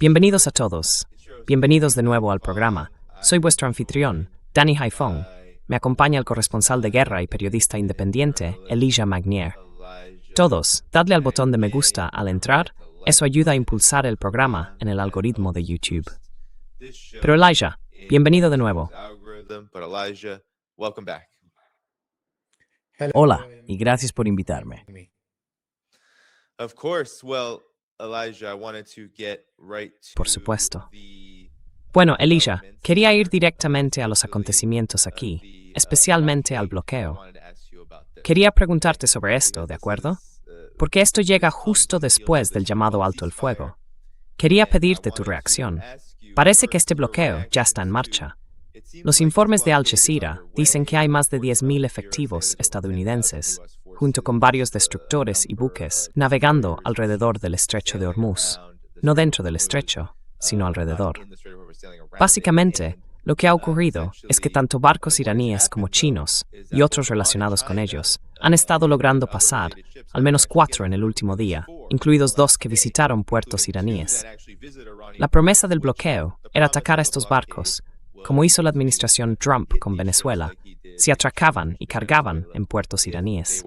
Bienvenidos a todos. Bienvenidos de nuevo al programa. Soy vuestro anfitrión, Danny Haifong. Me acompaña el corresponsal de guerra y periodista independiente, Elijah Magnier. Todos, dadle al botón de me gusta al entrar. Eso ayuda a impulsar el programa en el algoritmo de YouTube. Pero Elijah, bienvenido de nuevo. Hola, y gracias por invitarme. Por supuesto. Bueno, Elijah, quería ir directamente a los acontecimientos aquí, especialmente al bloqueo. Quería preguntarte sobre esto, ¿de acuerdo? Porque esto llega justo después del llamado alto el fuego. Quería pedirte tu reacción. Parece que este bloqueo ya está en marcha. Los informes de Al Jazeera dicen que hay más de 10.000 efectivos estadounidenses, junto con varios destructores y buques, navegando alrededor del estrecho de Hormuz. No dentro del estrecho, sino alrededor. Básicamente, lo que ha ocurrido es que tanto barcos iraníes como chinos, y otros relacionados con ellos, han estado logrando pasar, al menos 4 en el último día, incluidos 2 que visitaron puertos iraníes. La promesa del bloqueo era atacar a estos barcos, como hizo la administración Trump con Venezuela, si atracaban y cargaban en puertos iraníes.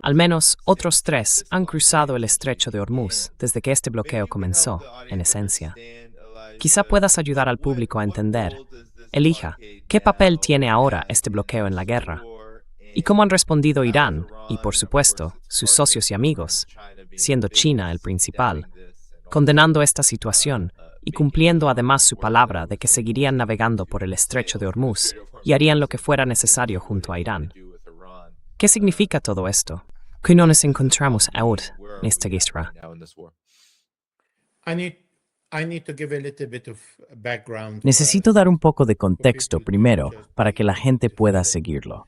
Al menos otros 3 han cruzado el estrecho de Hormuz desde que este bloqueo comenzó, en esencia. Quizá puedas ayudar al público a entender. Elija, ¿qué papel tiene ahora este bloqueo en la guerra? ¿Y cómo han respondido Irán y, por supuesto, sus socios y amigos, siendo China el principal, condenando esta situación y cumpliendo además su palabra de que seguirían navegando por el estrecho de Hormuz y harían lo que fuera necesario junto a Irán? ¿Qué significa todo esto? ¿Cómo nos encontramos ahora en esta guerra? Necesito dar un poco de contexto primero para que la gente pueda seguirlo.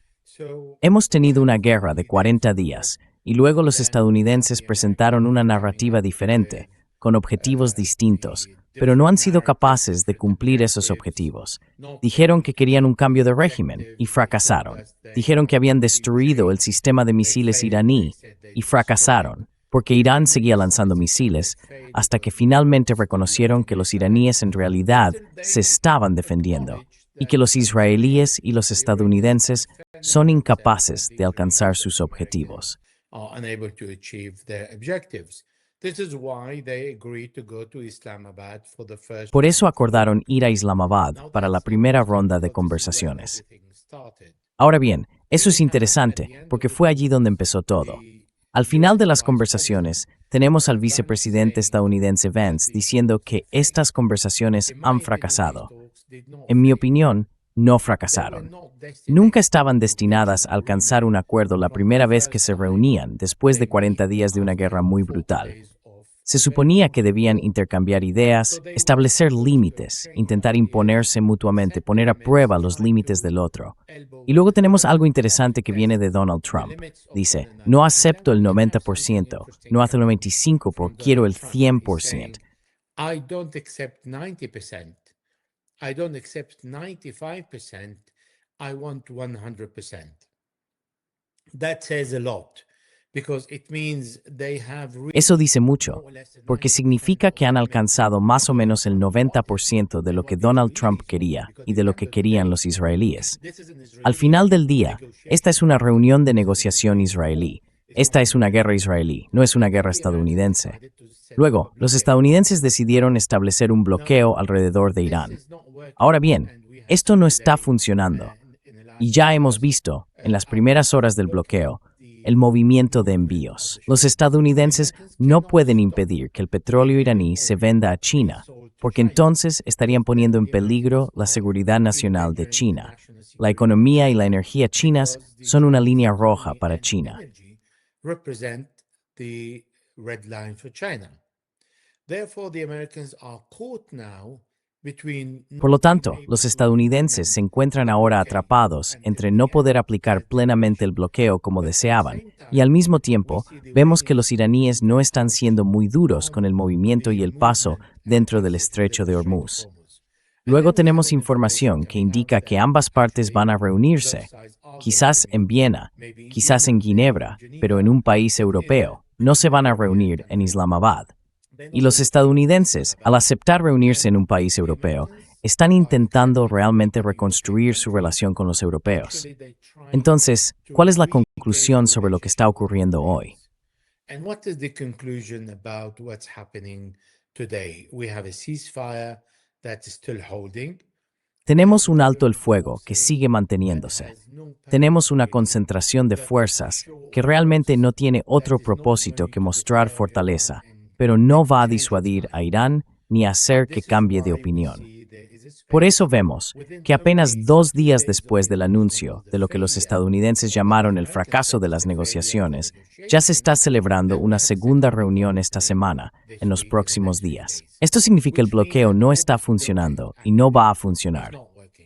Hemos tenido una guerra de 40 días y luego los estadounidenses presentaron una narrativa diferente, con objetivos distintos, pero no han sido capaces de cumplir esos objetivos. Dijeron que querían un cambio de régimen y fracasaron. Dijeron que habían destruido el sistema de misiles iraní y fracasaron, porque Irán seguía lanzando misiles, hasta que finalmente reconocieron que los iraníes en realidad se estaban defendiendo y que los israelíes y los estadounidenses son incapaces de alcanzar sus objetivos. Por eso acordaron ir a Islamabad para la primera ronda de conversaciones. Ahora bien, eso es interesante, porque fue allí donde empezó todo. Al final de las conversaciones, tenemos al vicepresidente estadounidense Vance diciendo que estas conversaciones han fracasado. En mi opinión, no fracasaron. Nunca estaban destinadas a alcanzar un acuerdo la primera vez que se reunían después de 40 días de una guerra muy brutal. Se suponía que debían intercambiar ideas, establecer límites, intentar imponerse mutuamente, poner a prueba los límites del otro. Y luego tenemos algo interesante que viene de Donald Trump. Dice, no acepto el 90%, no hace el 95%, porque quiero el 100%. I don't accept 90%. I don't accept 95%. I want 100%. That says a lot. Eso dice mucho, porque significa que han alcanzado más o menos el 90% de lo que Donald Trump quería y de lo que querían los israelíes. Al final del día, esta es una reunión de negociación israelí. Esta es una guerra israelí, no es una guerra estadounidense. Luego, los estadounidenses decidieron establecer un bloqueo alrededor de Irán. Ahora bien, esto no está funcionando. Y ya hemos visto, en las primeras horas del bloqueo, el movimiento de envíos. Los estadounidenses no pueden impedir que el petróleo iraní se venda a China, porque entonces estarían poniendo en peligro la seguridad nacional de China. La economía y la energía chinas son una línea roja para China. Por lo tanto, los estadounidenses se encuentran ahora atrapados entre no poder aplicar plenamente el bloqueo como deseaban, y al mismo tiempo vemos que los iraníes no están siendo muy duros con el movimiento y el paso dentro del estrecho de Hormuz. Luego tenemos información que indica que ambas partes van a reunirse, quizás en Viena, quizás en Ginebra, pero en un país europeo. No se van a reunir en Islamabad. Y los estadounidenses, al aceptar reunirse en un país europeo, están intentando realmente reconstruir su relación con los europeos. Entonces, ¿cuál es la conclusión sobre lo que está ocurriendo hoy? And what is the conclusion about what's happening today? We have a ceasefire that is still holding. Tenemos un alto el fuego que sigue manteniéndose. Tenemos una concentración de fuerzas que realmente no tiene otro propósito que mostrar fortaleza, pero no va a disuadir a Irán ni hacer que cambie de opinión. Por eso vemos que apenas 2 días después del anuncio de lo que los estadounidenses llamaron el fracaso de las negociaciones, ya se está celebrando una segunda reunión esta semana, en los próximos días. Esto significa que el bloqueo no está funcionando y no va a funcionar.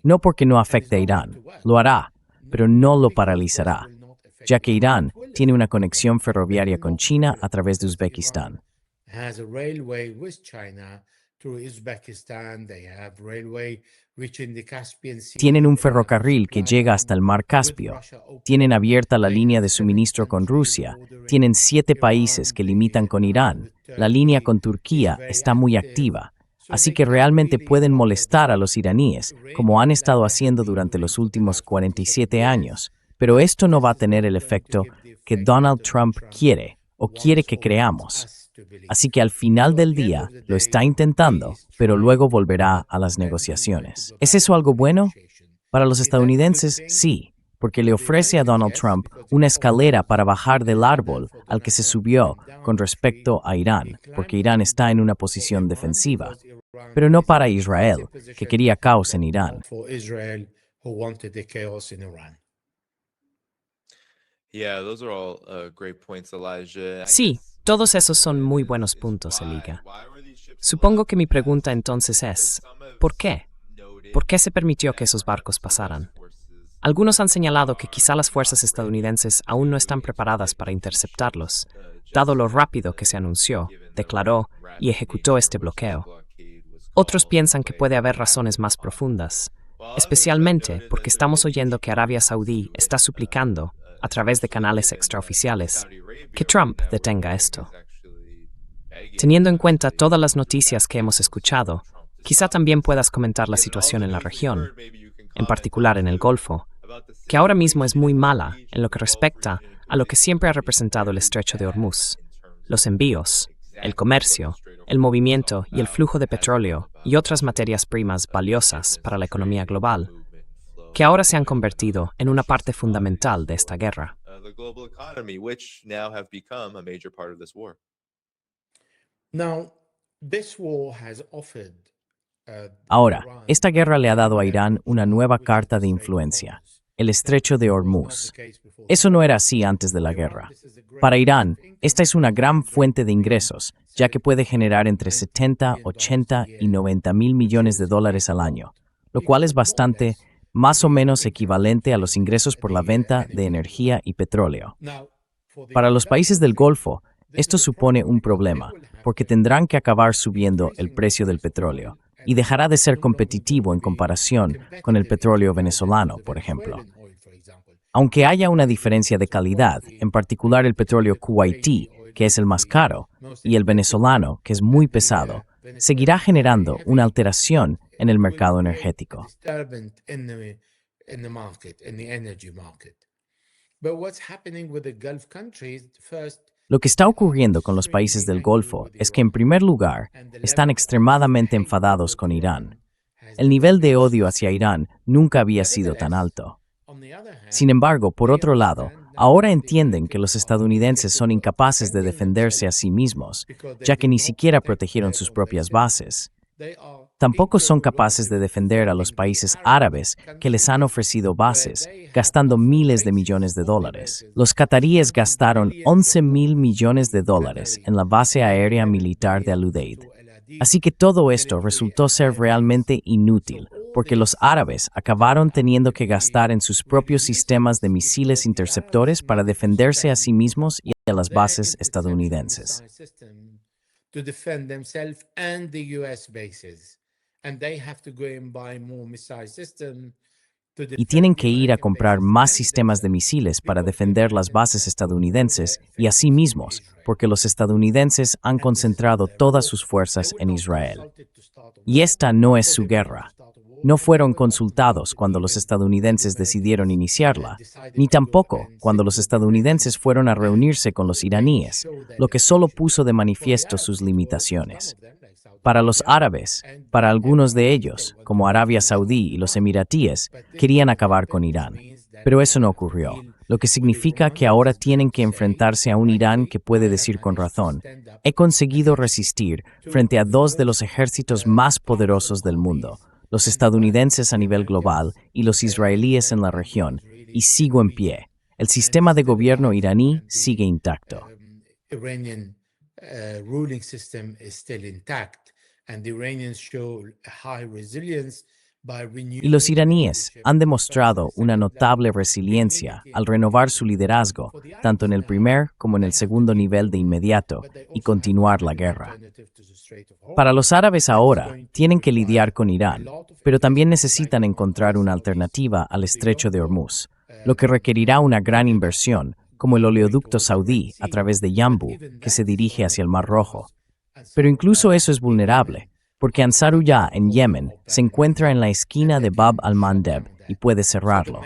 No porque no afecte a Irán, lo hará, pero no lo paralizará, ya que Irán tiene una conexión ferroviaria con China a través de Uzbekistán. Has a railway with China through Uzbekistan. They have railway reaching the Caspian Sea. Tienen un ferrocarril que llega hasta el Mar Caspio. Tienen abierta la línea de suministro con Rusia. Tienen 7 países que limitan con Irán. La línea con Turquía está muy activa. Así que realmente pueden molestar a los iraníes, como han estado haciendo durante los últimos 47 años. Pero esto no va a tener el efecto que Donald Trump quiere o quiere que creamos. Así que al final del día lo está intentando, pero luego volverá a las negociaciones. ¿Es eso algo bueno? Para los estadounidenses, sí, porque le ofrece a Donald Trump una escalera para bajar del árbol al que se subió con respecto a Irán, porque Irán está en una posición defensiva, pero no para Israel, que quería caos en Irán. For Israel, who wanted the chaos in Iran. Yeah, those are all great points, Elijah. Sí, todos esos son muy buenos puntos, Eliga. Supongo que mi pregunta entonces es, ¿por qué? ¿Por qué se permitió que esos barcos pasaran? Algunos han señalado que quizá las fuerzas estadounidenses aún no están preparadas para interceptarlos, dado lo rápido que se anunció, declaró y ejecutó este bloqueo. Otros piensan que puede haber razones más profundas, especialmente porque estamos oyendo que Arabia Saudí está suplicando, a través de canales extraoficiales, que Trump detenga esto. Teniendo en cuenta todas las noticias que hemos escuchado, quizá también puedas comentar la situación en la región, en particular en el Golfo, que ahora mismo es muy mala en lo que respecta a lo que siempre ha representado el Estrecho de Hormuz, los envíos, el comercio, el movimiento y el flujo de petróleo y otras materias primas valiosas para la economía global, que ahora se han convertido en una parte fundamental de esta guerra. The global economy, which now have become a major part of this war. Now, this war has offered Ahora, esta guerra le ha dado a Irán una nueva carta de influencia, el Estrecho de Hormuz. Eso no era así antes de la guerra. Para Irán, esta es una gran fuente de ingresos, ya que puede generar entre 70, 80 y 90 mil millones de dólares al año, lo cual es bastante, más o menos equivalente a los ingresos por la venta de energía y petróleo. Para los países del Golfo, esto supone un problema, porque tendrán que acabar subiendo el precio del petróleo, y dejará de ser competitivo en comparación con el petróleo venezolano, por ejemplo. Aunque haya una diferencia de calidad, en particular el petróleo kuwaití, que es el más caro, y el venezolano, que es muy pesado, seguirá generando una alteración en el mercado energético. Lo que está ocurriendo con los países del Golfo es que, en primer lugar, están extremadamente enfadados con Irán. El nivel de odio hacia Irán nunca había sido tan alto. Sin embargo, por otro lado, ahora entienden que los estadounidenses son incapaces de defenderse a sí mismos, ya que ni siquiera protegieron sus propias bases. Tampoco son capaces de defender a los países árabes que les han ofrecido bases, gastando miles de millones de dólares. Los cataríes gastaron 11.000 millones de dólares en la base aérea militar de Al-Udeid. Así que todo esto resultó ser realmente inútil, porque los árabes acabaron teniendo que gastar en sus propios sistemas de misiles interceptores para defenderse a sí mismos y a las bases estadounidenses. To defend themselves and the US bases. And they have to go and buy more missile systems y tienen que ir a comprar más sistemas de misiles para defender las bases estadounidenses y a sí mismos, porque los estadounidenses han concentrado todas sus fuerzas en Israel. Y esta no es su guerra. No fueron consultados cuando los estadounidenses decidieron iniciarla, ni tampoco cuando los estadounidenses fueron a reunirse con los iraníes, lo que solo puso de manifiesto sus limitaciones. Para los árabes, para algunos de ellos, como Arabia Saudí y los emiratíes, querían acabar con Irán. Pero eso no ocurrió, lo que significa que ahora tienen que enfrentarse a un Irán que puede decir con razón: he conseguido resistir frente a dos de los ejércitos más poderosos del mundo, los estadounidenses a nivel global y los israelíes en la región, y sigo en pie. El sistema de gobierno iraní sigue intacto. Iranian ruling system is still intact, and the Iranians show a high resilience by renewing. Y los iraníes han demostrado una notable resiliencia al renovar su liderazgo, tanto en el primer como en el segundo nivel de inmediato, y continuar la guerra. Para los árabes ahora, tienen que lidiar con Irán, pero también necesitan encontrar una alternativa al estrecho de Hormuz, lo que requerirá una gran inversión, como el oleoducto saudí a través de Yanbu, que se dirige hacia el Mar Rojo. Pero incluso eso es vulnerable, porque Ansarullah en Yemen se encuentra en la esquina de Bab al-Mandeb y puede cerrarlo.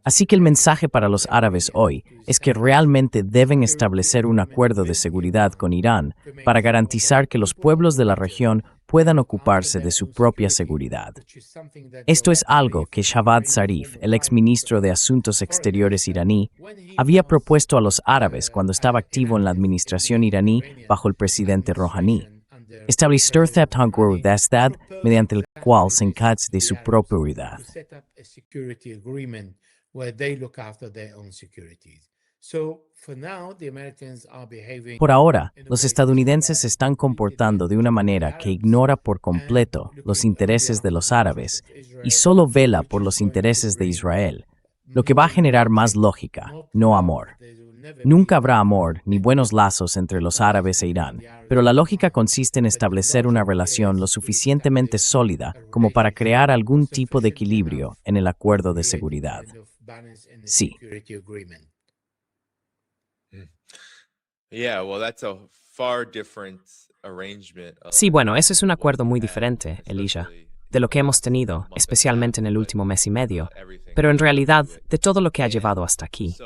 Así que el mensaje para los árabes hoy es que realmente deben establecer un acuerdo de seguridad con Irán para garantizar que los pueblos de la región puedan ocuparse de su propia seguridad. Esto es algo que Shahbaz Zarif, el exministro de Asuntos Exteriores iraní, había propuesto a los árabes cuando estaba activo en la administración iraní bajo el presidente Rouhani. Establecer mediante el cual se encargue de su propiedad. Por ahora, los estadounidenses se están comportando de una manera que ignora por completo los intereses de los árabes y solo vela por los intereses de Israel, lo que va a generar más lógica, no amor. Nunca habrá amor ni buenos lazos entre los árabes e Irán, pero la lógica consiste en establecer una relación lo suficientemente sólida como para crear algún tipo de equilibrio en el acuerdo de seguridad. Sí. Sí, bueno, ese es un acuerdo muy diferente, Elijah, de lo que hemos tenido, especialmente en el último mes y medio, pero en realidad de todo lo que ha llevado hasta aquí.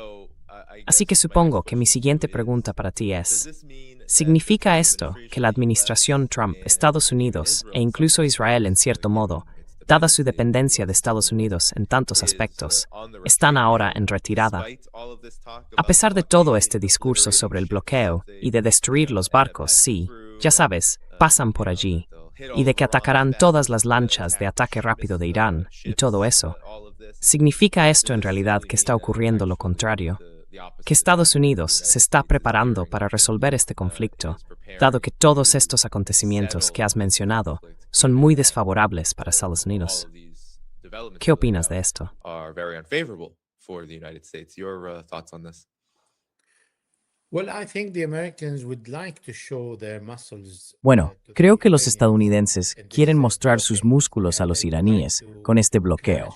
Así que supongo que mi siguiente pregunta para ti es: ¿significa esto que la administración Trump, Estados Unidos e incluso Israel en cierto modo, dada su dependencia de Estados Unidos en tantos aspectos, están ahora en retirada? A pesar de todo este discurso sobre el bloqueo y de destruir los barcos, sí, ya sabes, pasan por allí, y de que atacarán todas las lanchas de ataque rápido de Irán y todo eso, ¿significa esto en realidad que está ocurriendo lo contrario? Que Estados Unidos se está preparando para resolver este conflicto, dado que todos estos acontecimientos que has mencionado son muy desfavorables para Estados Unidos. ¿Qué opinas de esto? Bueno, creo que los estadounidenses quieren mostrar sus músculos a los iraníes con este bloqueo.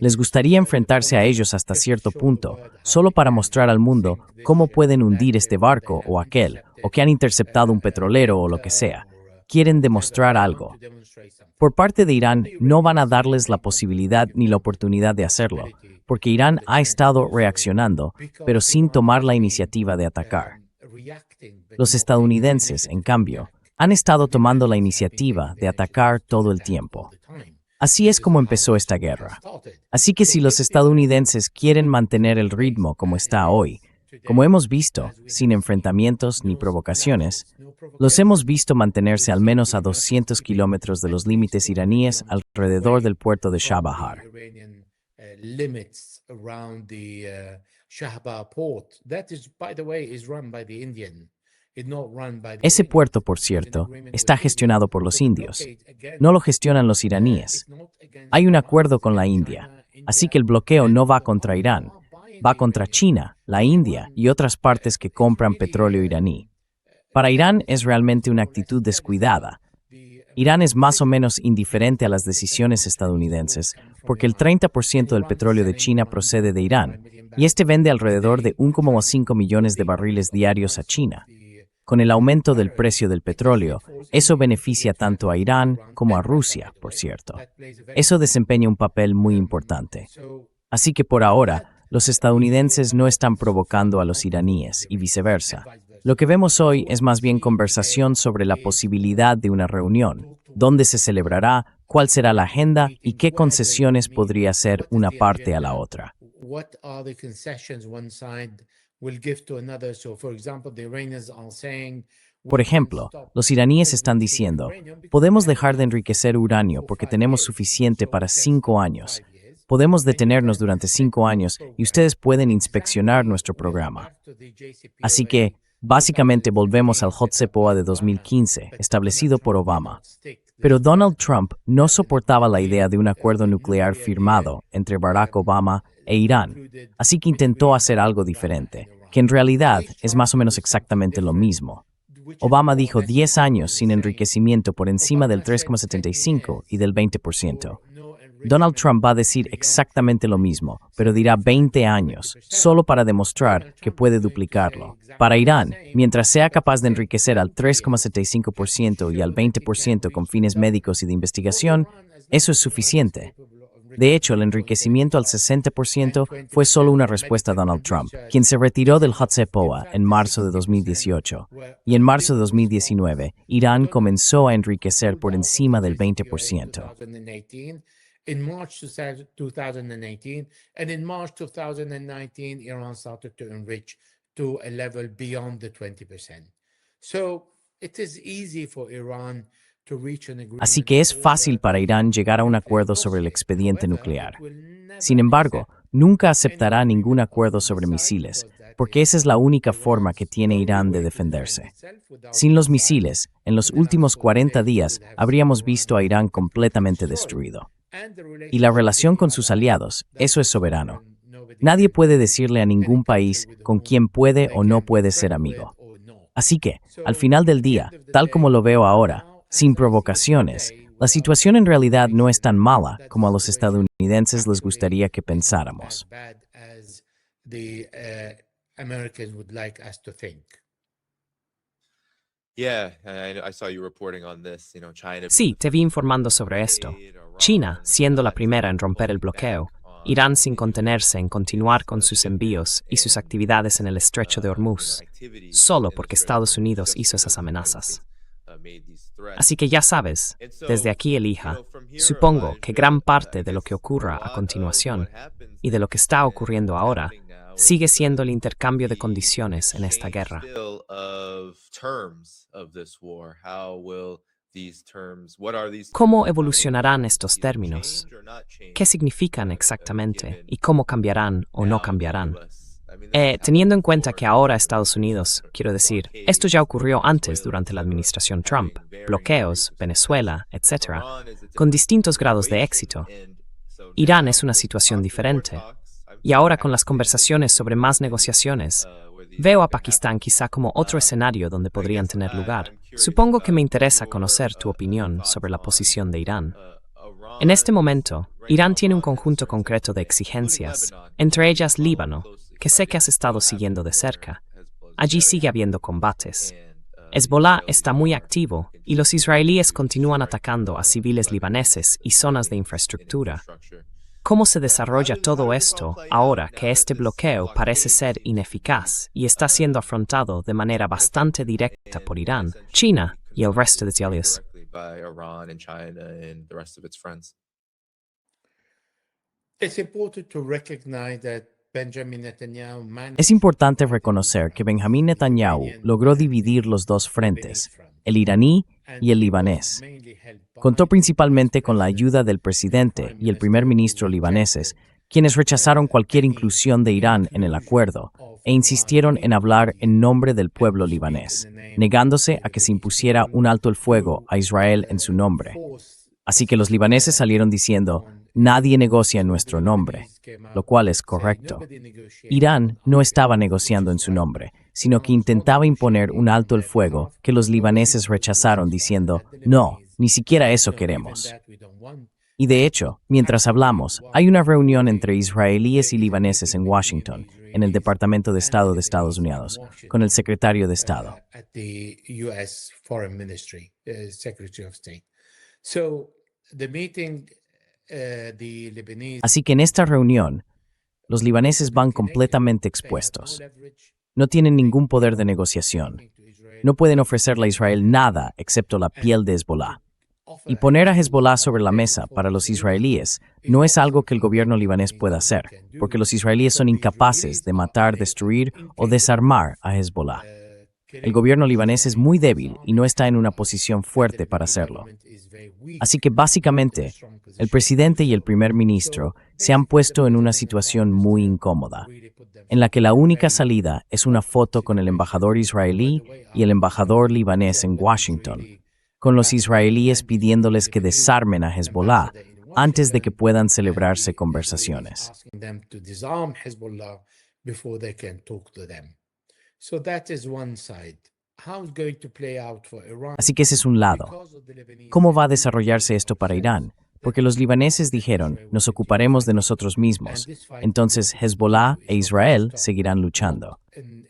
Les gustaría enfrentarse a ellos hasta cierto punto, solo para mostrar al mundo cómo pueden hundir este barco o aquel, o que han interceptado un petrolero o lo que sea. Quieren demostrar algo. Por parte de Irán, no van a darles la posibilidad ni la oportunidad de hacerlo, porque Irán ha estado reaccionando, pero sin tomar la iniciativa de atacar. Los estadounidenses, en cambio, han estado tomando la iniciativa de atacar todo el tiempo. Así es como empezó esta guerra. Así que si los estadounidenses quieren mantener el ritmo como está hoy, como hemos visto, sin enfrentamientos ni provocaciones, los hemos visto mantenerse al menos a 200 kilómetros de los límites iraníes alrededor del puerto de Chabahar. Ese puerto, por cierto, está gestionado por los indios. No lo gestionan los iraníes. Hay un acuerdo con la India, así que el bloqueo no va contra Irán, va contra China, la India y otras partes que compran petróleo iraní. Para Irán es realmente una actitud descuidada. Irán es más o menos indiferente a las decisiones estadounidenses porque el 30% del petróleo de China procede de Irán y este vende alrededor de 1,5 millones de barriles diarios a China. Con el aumento del precio del petróleo, eso beneficia tanto a Irán como a Rusia, por cierto. Eso desempeña un papel muy importante. Así que por ahora, los estadounidenses no están provocando a los iraníes y viceversa. Lo que vemos hoy es más bien conversación sobre la posibilidad de una reunión, dónde se celebrará, cuál será la agenda y qué concesiones podría hacer una parte a la otra. Por ejemplo, los iraníes están diciendo, podemos dejar de enriquecer uranio porque tenemos suficiente para 5 años. Podemos detenernos durante 5 años y ustedes pueden inspeccionar nuestro programa. Así que, básicamente volvemos al JCPOA de 2015, establecido por Obama. Pero Donald Trump no soportaba la idea de un acuerdo nuclear firmado entre Barack Obama e Irán, así que intentó hacer algo diferente, que en realidad es más o menos exactamente lo mismo. Obama dijo 10 años sin enriquecimiento por encima del 3,75 y del 20%. Donald Trump va a decir exactamente lo mismo, pero dirá 20 años, solo para demostrar que puede duplicarlo. Para Irán, mientras sea capaz de enriquecer al 3,75% y al 20% con fines médicos y de investigación, eso es suficiente. De hecho, el enriquecimiento al 60% fue solo una respuesta a Donald Trump, quien se retiró del JCPOA en marzo de 2018. Y en marzo de 2019, Irán comenzó a enriquecer por encima del 20%. In March 2018, and in March 2019, Iran started to enrich to a level beyond the 20%. So it is easy for Iran to reach an agreement. Así que es fácil para Irán llegar a un acuerdo sobre el expediente nuclear. Sin embargo, nunca aceptará ningún acuerdo sobre misiles, porque esa es la única forma que tiene Irán de defenderse. Sin los misiles, en los últimos 40 días habríamos visto a Irán completamente destruido. Y la relación con sus aliados, eso es soberano. Nadie puede decirle a ningún país con quién puede o no puede ser amigo. Así que, al final del día, tal como lo veo ahora, sin provocaciones, la situación en realidad no es tan mala como a los estadounidenses les gustaría que pensáramos. Sí, te vi informando sobre esto. China, siendo la primera en romper el bloqueo, Irán sin contenerse en continuar con sus envíos y sus actividades en el estrecho de Hormuz, solo porque Estados Unidos hizo esas amenazas. Así que ya sabes, desde aquí elija, supongo que gran parte de lo que ocurra a continuación y de lo que está ocurriendo ahora sigue siendo el intercambio de condiciones en esta guerra. ¿Cómo evolucionarán estos términos? ¿Qué significan exactamente? ¿Y cómo cambiarán o no cambiarán? Teniendo en cuenta que ahora Estados Unidos, quiero decir, esto ya ocurrió antes durante la administración Trump, bloqueos, Venezuela, etc., con distintos grados de éxito. Irán es una situación diferente. Y ahora con las conversaciones sobre más negociaciones, veo a Pakistán quizá como otro escenario donde podrían tener lugar. Supongo que me interesa conocer tu opinión sobre la posición de Irán. En este momento, Irán tiene un conjunto concreto de exigencias, entre ellas Líbano, que sé que has estado siguiendo de cerca. Allí sigue habiendo combates. Hezbollah está muy activo y los israelíes continúan atacando a civiles libaneses y zonas de infraestructura. ¿Cómo se desarrolla todo esto ahora que este bloqueo parece ser ineficaz y está siendo afrontado de manera bastante directa por Irán, China y el resto de aliados? Es importante reconocer que Benjamín Netanyahu logró dividir los dos frentes, el iraní y el libanés. Contó principalmente con la ayuda del presidente y el primer ministro libaneses, quienes rechazaron cualquier inclusión de Irán en el acuerdo e insistieron en hablar en nombre del pueblo libanés, negándose a que se impusiera un alto el fuego a Israel en su nombre. Así que los libaneses salieron diciendo, nadie negocia en nuestro nombre, lo cual es correcto. Irán no estaba negociando en su nombre, sino que intentaba imponer un alto el fuego que los libaneses rechazaron diciendo, no Ni siquiera eso queremos. Y de hecho, mientras hablamos, hay una reunión entre israelíes y libaneses en Washington, en el Departamento de Estado de Estados Unidos, con el secretario de Estado. At the U.S. Foreign Ministry, Secretary of State. So the meeting, the Lebanese. Así que en esta reunión, los libaneses van completamente expuestos. No tienen ningún poder de negociación. No pueden ofrecerle a Israel nada excepto la piel de Hezbollah. Y poner a Hezbollah sobre la mesa para los israelíes no es algo que el gobierno libanés pueda hacer, porque los israelíes son incapaces de matar, destruir o desarmar a Hezbollah. El gobierno libanés es muy débil y no está en una posición fuerte para hacerlo. Así que básicamente, el presidente y el primer ministro se han puesto en una situación muy incómoda, en la que la única salida es una foto con el embajador israelí y el embajador libanés en Washington, con los israelíes pidiéndoles que desarmen a Hezbollah antes de que puedan celebrarse conversaciones. Así que ese es un lado. ¿Cómo va a desarrollarse esto para Irán? Porque los libaneses dijeron, nos ocuparemos de nosotros mismos. Entonces Hezbollah e Israel seguirán luchando.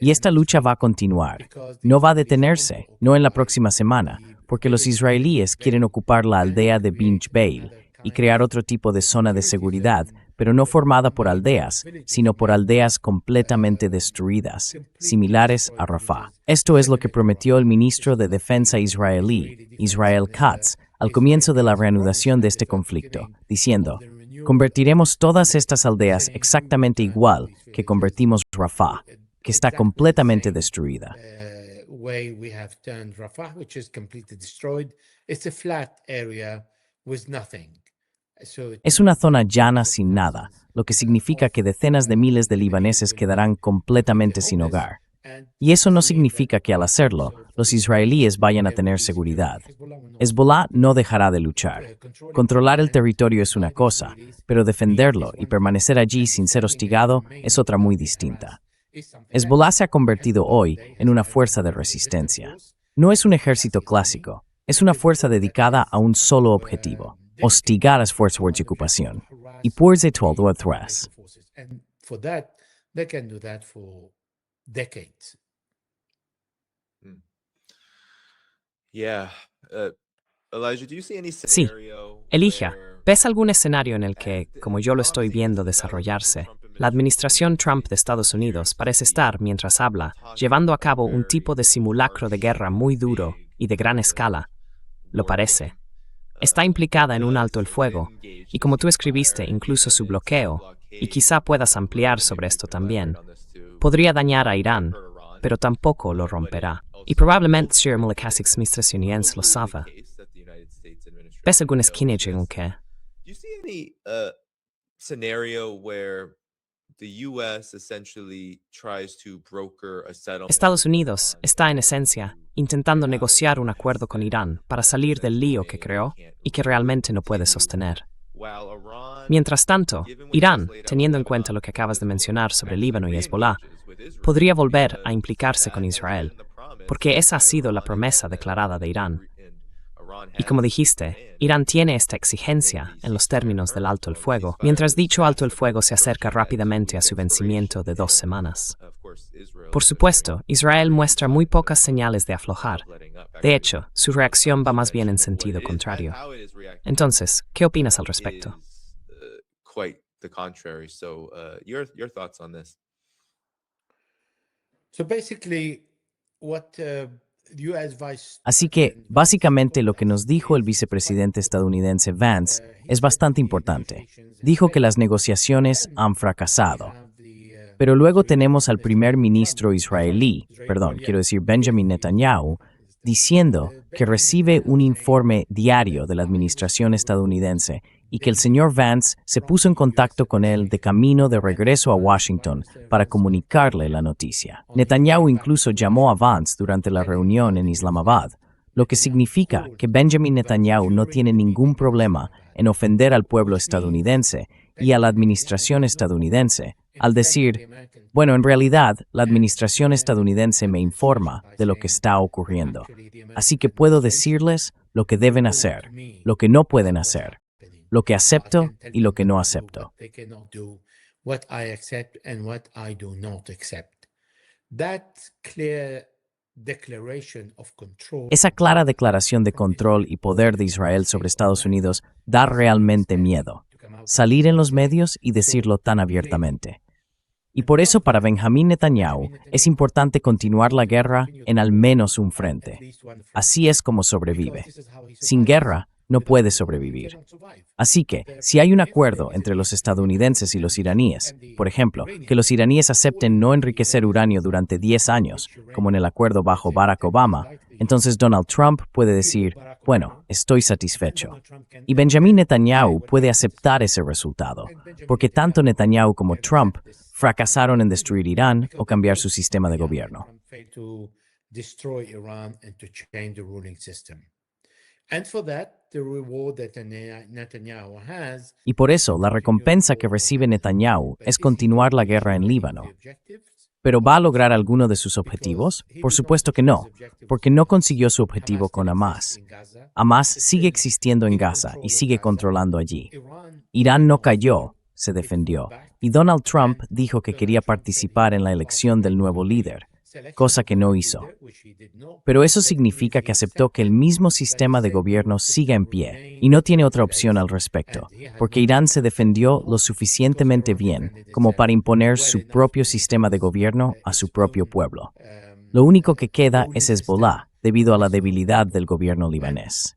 Y esta lucha va a continuar. No va a detenerse, no en la próxima semana, porque los israelíes quieren ocupar la aldea de Binj Beil y crear otro tipo de zona de seguridad, pero no formada por aldeas, sino por aldeas completamente destruidas, similares a Rafah. Esto es lo que prometió el ministro de Defensa israelí, Israel Katz, al comienzo de la reanudación de este conflicto, diciendo, convertiremos todas estas aldeas exactamente igual que convertimos Rafah, que está completamente destruida. Way we have turned Rafah, which is completely destroyed. It's a flat area with nothing. Es una zona llana sin nada, lo que significa que decenas de miles de libaneses quedarán completamente sin hogar. Y eso no significa que al hacerlo, los israelíes vayan a tener seguridad. Hezbollah no dejará de luchar. Controlar el territorio es una cosa, pero defenderlo y permanecer allí sin ser hostigado es otra muy distinta. Hezbollah se ha convertido hoy en una fuerza de resistencia. No es un ejército clásico, es una fuerza dedicada a un solo objetivo, hostigar a las fuerzas de ocupación. Y por todo atrás. Elijah, do you see any Sí. scenario Elijah, where ¿ves algún escenario en el que, como yo lo estoy viendo desarrollarse, la administración Trump de Estados Unidos parece estar, mientras habla, llevando a cabo un tipo de simulacro de guerra muy duro y de gran escala? Lo parece. Está implicada en un alto el fuego, y como tú escribiste, incluso su bloqueo, y quizá puedas ampliar sobre esto también, podría dañar a Irán, pero tampoco lo romperá. Y probablemente Sir Mulakasik administración lo sabe. ¿Ves algún esquina en que? do you see any scenario where the US essentially tries to broker a settlement? Estados Unidos está en esencia intentando negociar un acuerdo con Irán para salir del lío que creó y que realmente no puede sostener. Mientras tanto, Irán, teniendo en cuenta lo que acabas de mencionar sobre Líbano y Hezbollah, podría volver a implicarse con Israel, porque esa ha sido la promesa declarada de Irán. Y como dijiste, Irán tiene esta exigencia en los términos del alto el fuego, mientras dicho alto el fuego se acerca rápidamente a su vencimiento de 2 semanas. Por supuesto, Israel muestra muy pocas señales de aflojar. De hecho, su reacción va más bien en sentido contrario. Entonces, ¿qué opinas al respecto? Quite the contrary. So, your thoughts on this? So basically, what US Vice Así que, básicamente, lo que nos dijo el vicepresidente estadounidense Vance es bastante importante. Dijo que las negociaciones han fracasado. Pero luego tenemos al primer ministro israelí, Benjamin Netanyahu, diciendo que recibe un informe diario de la administración estadounidense y que el señor Vance se puso en contacto con él de camino de regreso a Washington para comunicarle la noticia. Netanyahu incluso llamó a Vance durante la reunión en Islamabad, lo que significa que Benjamin Netanyahu no tiene ningún problema en ofender al pueblo estadounidense y a la administración estadounidense, al decir, bueno, en realidad, la administración estadounidense me informa de lo que está ocurriendo. Así que puedo decirles, lo que deben hacer, lo que no pueden hacer, lo que acepto y lo que no acepto. What I accept and what I do not accept. That clear declaration of control. Esa clara declaración de control y poder de Israel sobre Estados Unidos da realmente miedo. Salir en los medios y decirlo tan abiertamente. Y por eso para Benjamín Netanyahu es importante continuar la guerra en al menos un frente. Así es como sobrevive. Sin guerra, no puede sobrevivir. Así que, si hay un acuerdo entre los estadounidenses y los iraníes, por ejemplo, que los iraníes acepten no enriquecer uranio durante 10 años, como en el acuerdo bajo Barack Obama, entonces Donald Trump puede decir, bueno, estoy satisfecho. Y Benjamín Netanyahu puede aceptar ese resultado, porque tanto Netanyahu como Trump fracasaron en destruir Irán o cambiar su sistema de gobierno. Y por eso, la recompensa que recibe Netanyahu es continuar la guerra en Líbano. ¿Pero va a lograr alguno de sus objetivos? Por supuesto que no, porque no consiguió su objetivo con Hamás. Hamás sigue existiendo en Gaza y sigue controlando allí. Irán no cayó, se defendió, y Donald Trump dijo que quería participar en la elección del nuevo líder, cosa que no hizo. Pero eso significa que aceptó que el mismo sistema de gobierno siga en pie y no tiene otra opción al respecto, porque Irán se defendió lo suficientemente bien como para imponer su propio sistema de gobierno a su propio pueblo. Lo único que queda es Hezbollah, debido a la debilidad del gobierno libanés.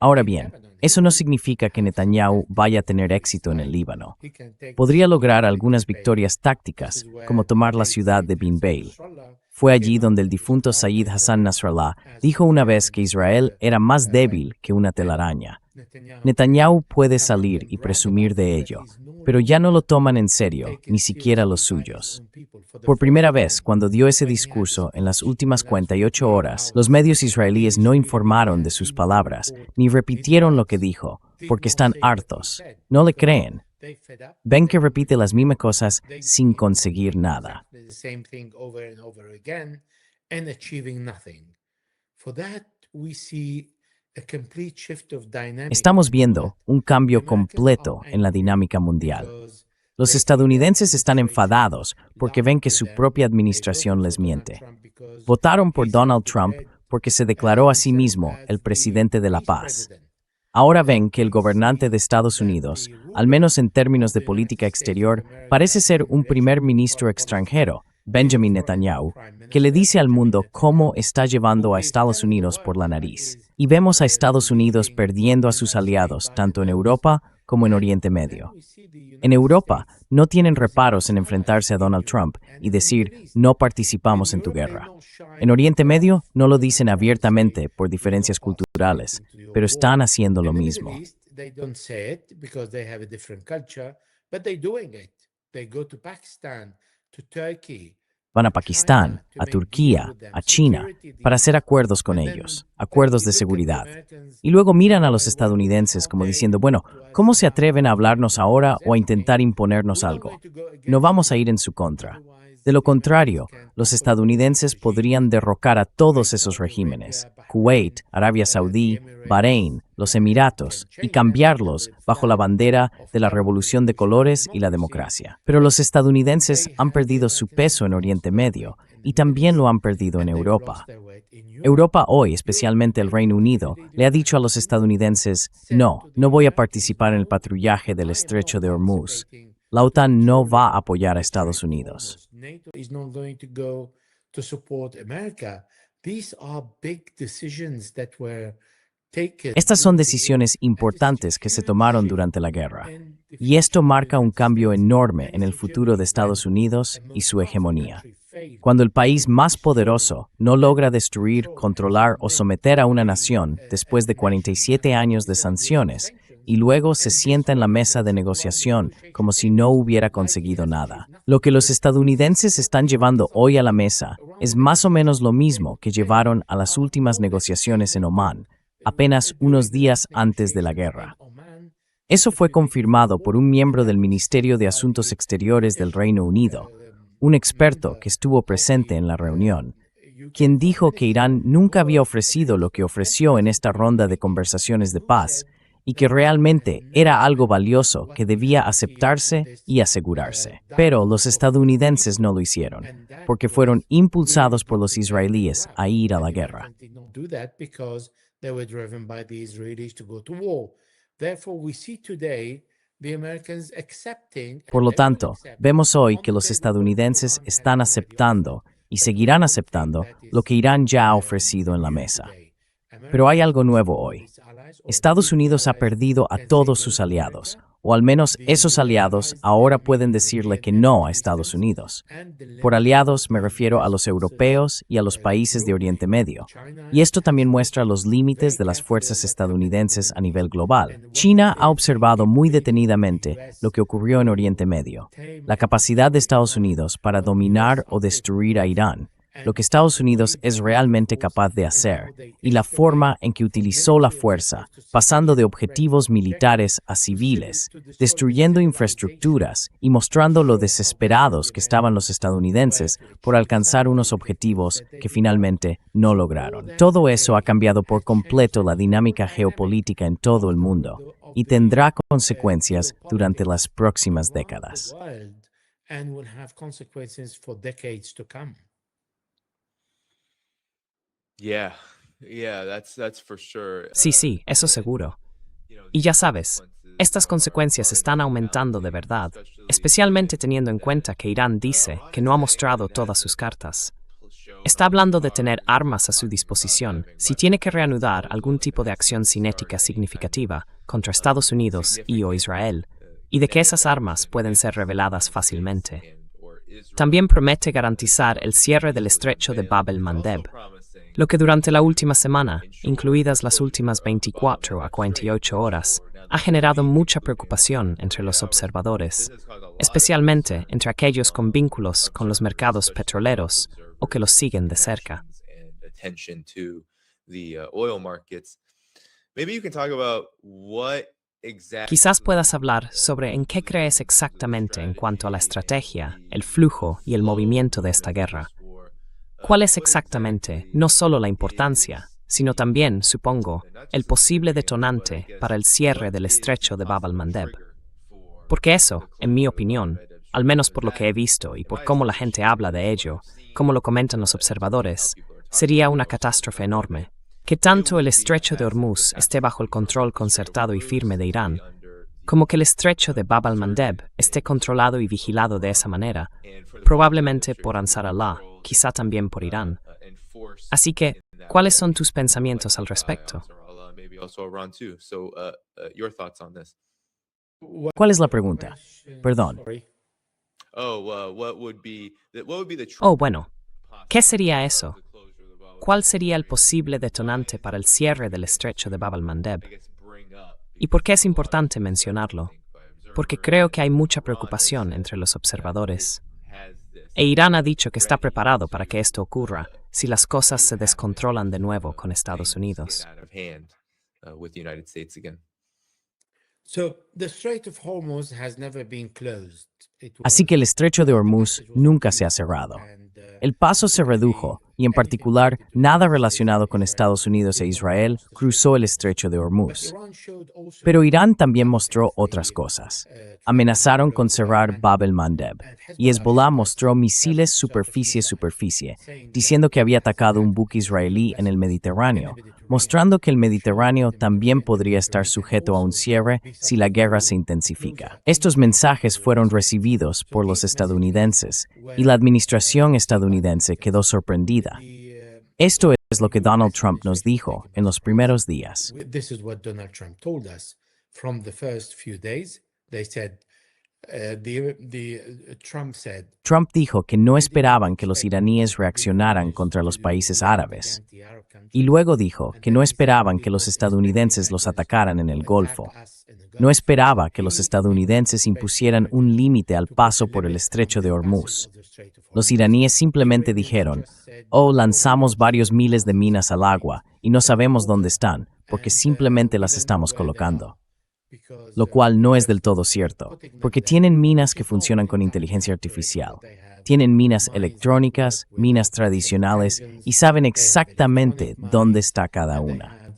Ahora bien, eso no significa que Netanyahu vaya a tener éxito en el Líbano. Podría lograr algunas victorias tácticas, como tomar la ciudad de Bin Beil. Fue allí donde el difunto Sayyid Hassan Nasrallah dijo una vez que Israel era más débil que una telaraña. Netanyahu puede salir y presumir de ello, pero ya no lo toman en serio, ni siquiera los suyos. Por primera vez, cuando dio ese discurso en las últimas 48 horas, los medios israelíes no informaron de sus palabras, ni repitieron lo que dijo, porque están hartos. No le creen. Ven que repite las mismas cosas sin conseguir nada. Estamos viendo un cambio completo en la dinámica mundial. Los estadounidenses están enfadados porque ven que su propia administración les miente. Votaron por Donald Trump porque se declaró a sí mismo el presidente de la paz. Ahora ven que el gobernante de Estados Unidos, al menos en términos de política exterior, parece ser un primer ministro extranjero, Benjamin Netanyahu, que le dice al mundo cómo está llevando a Estados Unidos por la nariz. Y vemos a Estados Unidos perdiendo a sus aliados, tanto en Europa como en Oriente Medio. En Europa, no tienen reparos en enfrentarse a Donald Trump y decir, no participamos en tu guerra. En Oriente Medio, no lo dicen abiertamente por diferencias culturales, pero están haciendo lo mismo. Van a Pakistán, a Turquía, a China, para hacer acuerdos con ellos, acuerdos de seguridad. Y luego miran a los estadounidenses como diciendo, bueno, ¿cómo se atreven a hablarnos ahora o a intentar imponernos algo? No vamos a ir en su contra. De lo contrario, los estadounidenses podrían derrocar a todos esos regímenes, Kuwait, Arabia Saudí, Bahrein, los Emiratos, y cambiarlos bajo la bandera de la revolución de colores y la democracia. Pero los estadounidenses han perdido su peso en Oriente Medio y también lo han perdido en Europa. Europa hoy, especialmente el Reino Unido, le ha dicho a los estadounidenses, no voy a participar en el patrullaje del estrecho de Hormuz. La OTAN no va a apoyar a Estados Unidos. Estas son decisiones importantes que se tomaron durante la guerra, y esto marca un cambio enorme en el futuro de Estados Unidos y su hegemonía. Cuando el país más poderoso no logra destruir, controlar o someter a una nación después de 47 años de sanciones, y luego se sienta en la mesa de negociación como si no hubiera conseguido nada. Lo que los estadounidenses están llevando hoy a la mesa es más o menos lo mismo que llevaron a las últimas negociaciones en Omán, apenas unos días antes de la guerra. Eso fue confirmado por un miembro del Ministerio de Asuntos Exteriores del Reino Unido, un experto que estuvo presente en la reunión, quien dijo que Irán nunca había ofrecido lo que ofreció en esta ronda de conversaciones de paz y que realmente era algo valioso que debía aceptarse y asegurarse. Pero los estadounidenses no lo hicieron, porque fueron impulsados por los israelíes a ir a la guerra. Por lo tanto, vemos hoy que los estadounidenses están aceptando y seguirán aceptando lo que Irán ya ha ofrecido en la mesa. Pero hay algo nuevo hoy. Estados Unidos ha perdido a todos sus aliados, o al menos esos aliados ahora pueden decirle que no a Estados Unidos. Por aliados me refiero a los europeos y a los países de Oriente Medio. Y esto también muestra los límites de las fuerzas estadounidenses a nivel global. China ha observado muy detenidamente lo que ocurrió en Oriente Medio, la capacidad de Estados Unidos para dominar o destruir a Irán, lo que Estados Unidos es realmente capaz de hacer, y la forma en que utilizó la fuerza, pasando de objetivos militares a civiles, destruyendo infraestructuras y mostrando lo desesperados que estaban los estadounidenses por alcanzar unos objetivos que finalmente no lograron. Todo eso ha cambiado por completo la dinámica geopolítica en todo el mundo y tendrá consecuencias durante las próximas décadas. That's for sure. Sí, eso seguro. Y ya sabes, estas consecuencias están aumentando de verdad, especialmente teniendo en cuenta que Irán dice que no ha mostrado todas sus cartas. Está hablando de tener armas a su disposición si tiene que reanudar algún tipo de acción cinética significativa contra Estados Unidos y o Israel, y de que esas armas pueden ser reveladas fácilmente. También promete garantizar el cierre del estrecho de Bab el-Mandeb, lo que durante la última semana, incluidas las últimas 24 a 48 horas, ha generado mucha preocupación entre los observadores, especialmente entre aquellos con vínculos con los mercados petroleros o que los siguen de cerca. Quizás puedas hablar sobre en qué crees exactamente en cuanto a la estrategia, el flujo y el movimiento de esta guerra. ¿Cuál es exactamente no solo la importancia, sino también, supongo, el posible detonante para el cierre del estrecho de Bab el-Mandeb? Porque eso, en mi opinión, al menos por lo que he visto y por cómo la gente habla de ello, como lo comentan los observadores, sería una catástrofe enorme. Que tanto el estrecho de Hormuz esté bajo el control concertado y firme de Irán, como que el estrecho de Bab el-Mandeb esté controlado y vigilado de esa manera, probablemente por Ansar Allah, quizá también por Irán. Así que, ¿cuáles son tus pensamientos al respecto? ¿Cuál es la pregunta? Perdón. Oh, bueno, ¿qué sería eso? ¿Cuál sería el posible detonante para el cierre del estrecho de Bab el-Mandeb? ¿Y por qué es importante mencionarlo? Porque creo que hay mucha preocupación entre los observadores. E Irán ha dicho que está preparado para que esto ocurra si las cosas se descontrolan de nuevo con Estados Unidos. Así que el estrecho de Hormuz nunca se ha cerrado. El paso se redujo y, en particular, nada relacionado con Estados Unidos e Israel cruzó el estrecho de Hormuz. Pero Irán también mostró otras cosas. Amenazaron con cerrar Bab el-Mandeb, y Hezbollah mostró misiles superficie-superficie, diciendo que había atacado un buque israelí en el Mediterráneo, mostrando que el Mediterráneo también podría estar sujeto a un cierre si la guerra se intensifica. Estos mensajes fueron recibidos por los estadounidenses, y la administración estadounidense quedó sorprendida. Esto es lo que Donald Trump nos dijo en los primeros días. Trump dijo que no esperaban que los iraníes reaccionaran contra los países árabes. Y luego dijo que no esperaban que los estadounidenses los atacaran en el Golfo. No esperaba que los estadounidenses impusieran un límite al paso por el estrecho de Hormuz. Los iraníes simplemente dijeron, lanzamos varios miles de minas al agua y no sabemos dónde están, porque simplemente las estamos colocando. lo cual no es del todo cierto, porque tienen minas que funcionan con inteligencia artificial. Tienen minas electrónicas, minas tradicionales y saben exactamente dónde está cada una.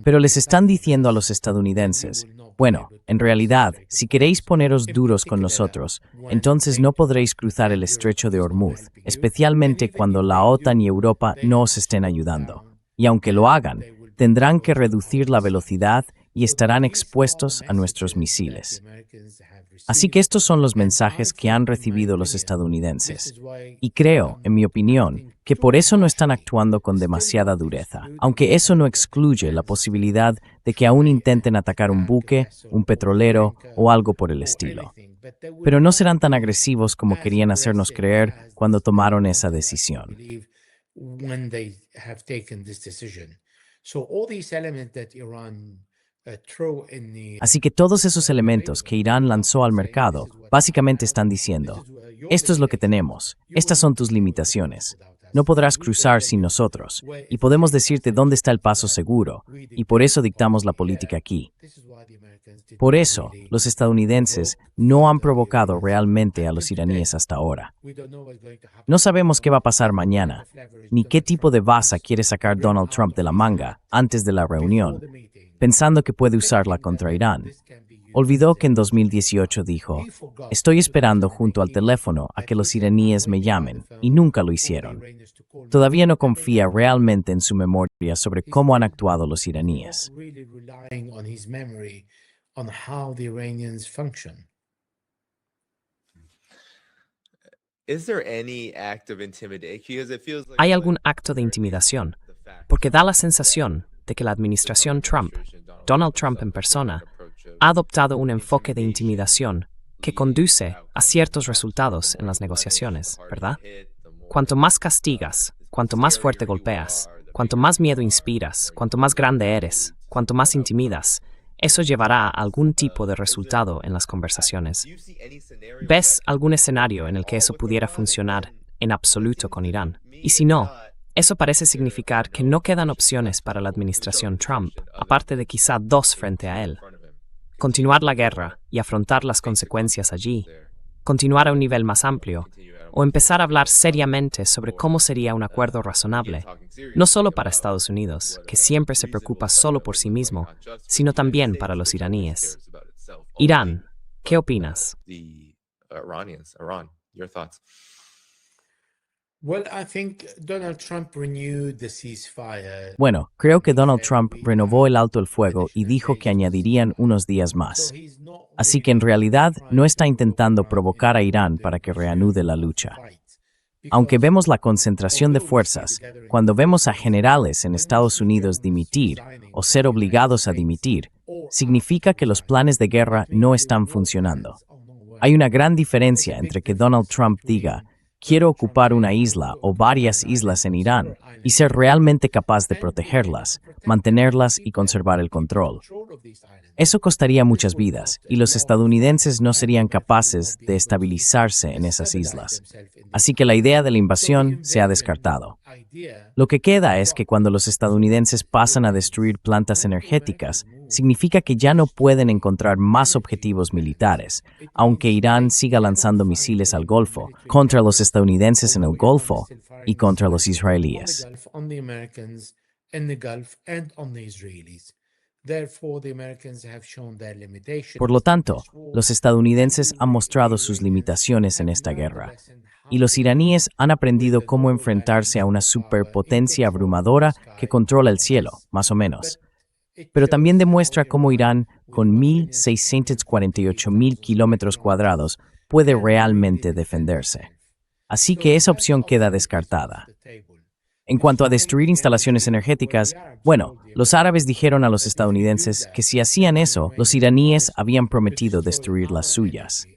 Pero les están diciendo a los estadounidenses, bueno, en realidad, si queréis poneros duros con nosotros, entonces no podréis cruzar el estrecho de Hormuz, especialmente cuando la OTAN y Europa no os estén ayudando. Y aunque lo hagan, tendrán que reducir la velocidad y estarán expuestos a nuestros misiles. Así que estos son los mensajes que han recibido los estadounidenses. Y creo, en mi opinión, que por eso no están actuando con demasiada dureza, aunque eso no excluye la posibilidad de que aún intenten atacar un buque, un petrolero o algo por el estilo. Pero no serán tan agresivos como querían hacernos creer cuando tomaron esa decisión. Así que todos esos elementos que Irán lanzó al mercado básicamente están diciendo, esto es lo que tenemos, estas son tus limitaciones, no podrás cruzar sin nosotros, y podemos decirte dónde está el paso seguro, y por eso dictamos la política aquí. Por eso, los estadounidenses no han provocado realmente a los iraníes hasta ahora. No sabemos qué va a pasar mañana, ni qué tipo de baza quiere sacar Donald Trump de la manga antes de la reunión, pensando que puede usarla contra Irán. Olvidó que en 2018 dijo, estoy esperando junto al teléfono a que los iraníes me llamen, y nunca lo hicieron. Todavía no confía realmente en su memoria sobre cómo han actuado los iraníes. ¿Hay algún acto de intimidación? Porque da la sensación de que la administración Trump, Donald Trump en persona, ha adoptado un enfoque de intimidación que conduce a ciertos resultados en las negociaciones, ¿verdad? Cuanto más castigas, cuanto más fuerte golpeas, cuanto más miedo inspiras, cuanto más grande eres, cuanto más intimidas, eso llevará a algún tipo de resultado en las conversaciones. ¿Ves algún escenario en el que eso pudiera funcionar en absoluto con Irán? Y si no, eso parece significar que no quedan opciones para la administración Trump, aparte de quizá dos frente a él. Continuar la guerra y afrontar las consecuencias allí, continuar a un nivel más amplio, o empezar a hablar seriamente sobre cómo sería un acuerdo razonable, no solo para Estados Unidos, que siempre se preocupa solo por sí mismo, sino también para los iraníes. Irán, ¿qué opinas? Bueno, creo que Donald Trump renovó el alto el fuego y dijo que añadirían unos días más. Así que en realidad no está intentando provocar a Irán para que reanude la lucha. Aunque vemos la concentración de fuerzas, cuando vemos a generales en Estados Unidos dimitir o ser obligados a dimitir, significa que los planes de guerra no están funcionando. Hay una gran diferencia entre que Donald Trump diga, quiero ocupar una isla o varias islas en Irán y ser realmente capaz de protegerlas, mantenerlas y conservar el control. Eso costaría muchas vidas y los estadounidenses no serían capaces de estabilizarse en esas islas. Así que la idea de la invasión se ha descartado. Lo que queda es que cuando los estadounidenses pasan a destruir plantas energéticas, significa que ya no pueden encontrar más objetivos militares, aunque Irán siga lanzando misiles al Golfo, contra los estadounidenses en el Golfo y contra los israelíes. Por lo tanto, los estadounidenses han mostrado sus limitaciones en esta guerra, y los iraníes han aprendido cómo enfrentarse a una superpotencia abrumadora que controla el cielo, más o menos. Pero también demuestra cómo Irán, con 1.648.000 kilómetros cuadrados, puede realmente defenderse. Así que esa opción queda descartada. En cuanto a destruir instalaciones energéticas, bueno, los árabes dijeron a los estadounidenses que si hacían eso, los iraníes habían prometido destruir las suyas.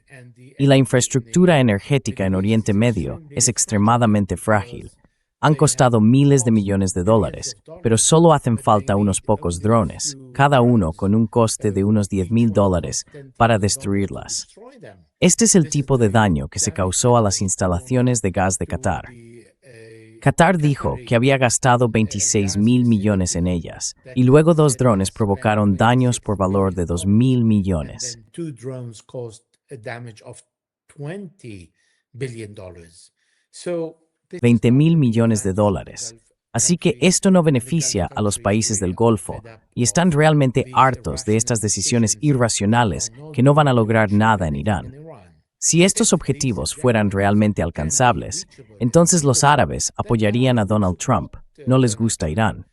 Y la infraestructura energética en Oriente Medio es extremadamente frágil. Han costado miles de millones de dólares, pero solo hacen falta unos pocos drones, cada uno con un coste de unos $10,000 para destruirlas. Este es el tipo de daño que se causó a las instalaciones de gas de Qatar. Qatar dijo que había gastado 26.000 millones en ellas, y luego 2 drones provocaron daños por valor de 2.000 millones. And then 2 drones caused a damage of $20 billion. So, this is 20.000 not millones de the dólares. Gulf Así que countries. esto no beneficia a los países del Golfo, y están realmente hartos de estas decisiones irracionales que no van a lograr nada en Irán. Si estos objetivos fueran realmente alcanzables, entonces los árabes apoyarían a Donald Trump. No les gusta Irán.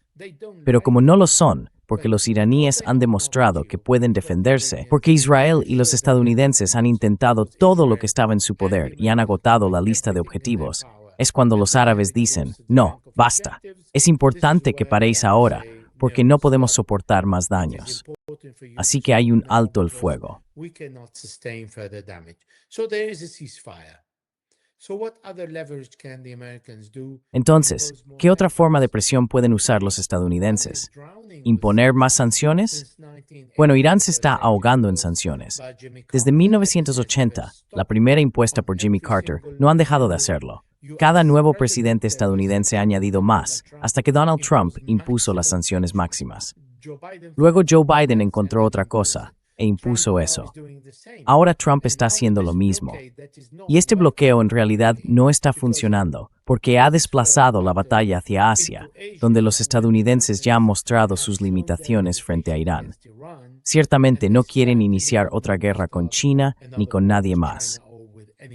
Pero como no lo son, porque los iraníes han demostrado que pueden defenderse, porque Israel y los estadounidenses han intentado todo lo que estaba en su poder y han agotado la lista de objetivos, es cuando los árabes dicen, no, basta. Es importante que paréis ahora, porque no podemos soportar más daños. Así que hay un alto el fuego. We cannot sustain further damage. So there is a ceasefire. So what other leverage can the Americans do? Entonces, ¿qué otra forma de presión pueden usar los estadounidenses? ¿Imponer más sanciones? Bueno, Irán se está ahogando en sanciones. Desde 1980, la primera impuesta por Jimmy Carter, no han dejado de hacerlo. Cada nuevo presidente estadounidense ha añadido más, hasta que Donald Trump impuso las sanciones máximas. Luego Joe Biden encontró otra cosa e impuso eso. Ahora Trump está haciendo lo mismo. Y este bloqueo en realidad no está funcionando, porque ha desplazado la batalla hacia Asia, donde los estadounidenses ya han mostrado sus limitaciones frente a Irán. Ciertamente no quieren iniciar otra guerra con China ni con nadie más.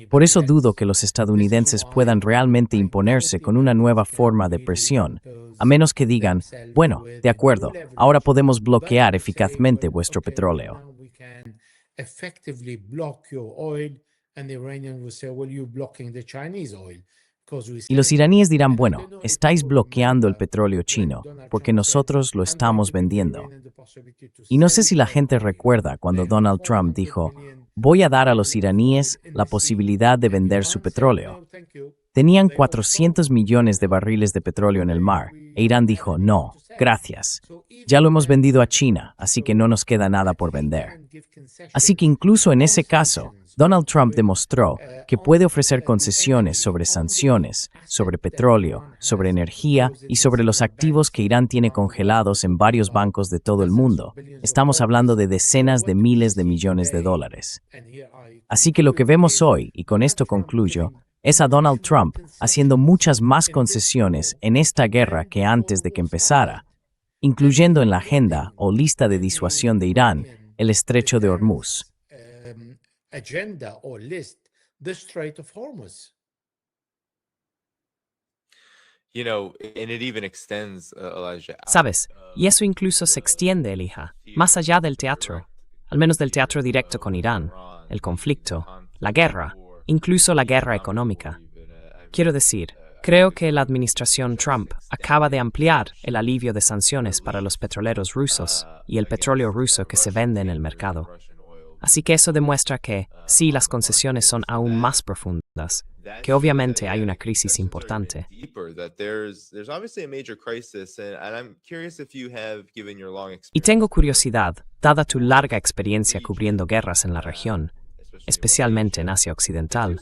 Por eso dudo que los estadounidenses puedan realmente imponerse con una nueva forma de presión, a menos que digan, bueno, de acuerdo, ahora podemos bloquear eficazmente vuestro petróleo. Y los iraníes dirán, bueno, estáis bloqueando el petróleo chino, porque nosotros lo estamos vendiendo. Y no sé si la gente recuerda cuando Donald Trump dijo, voy a dar a los iraníes la posibilidad de vender su petróleo. Tenían 400 millones de barriles de petróleo en el mar, e Irán dijo, no, gracias. Ya lo hemos vendido a China, así que no nos queda nada por vender. Así que incluso en ese caso, Donald Trump demostró que puede ofrecer concesiones sobre sanciones, sobre petróleo, sobre energía y sobre los activos que Irán tiene congelados en varios bancos de todo el mundo. Estamos hablando de decenas de miles de millones de dólares. Así que lo que vemos hoy, y con esto concluyo, es a Donald Trump haciendo muchas más concesiones en esta guerra que antes de que empezara, incluyendo en la agenda o lista de disuasión de Irán el estrecho de Hormuz. Agenda or list the Strait of Hormuz. You know, and it even extends, Elijah. Sabes, y eso incluso se extiende, Elijah, más allá del teatro, al menos del teatro directo con Irán, el conflicto, la guerra, incluso la guerra económica. Quiero decir, creo que la administración Trump acaba de ampliar el alivio de sanciones para los petroleros rusos y el petróleo ruso que se vende en el mercado. Así que eso demuestra que, sí, las concesiones son aún más profundas, que obviamente hay una crisis importante. Y tengo curiosidad, dada tu larga experiencia cubriendo guerras en la región, especialmente en Asia Occidental,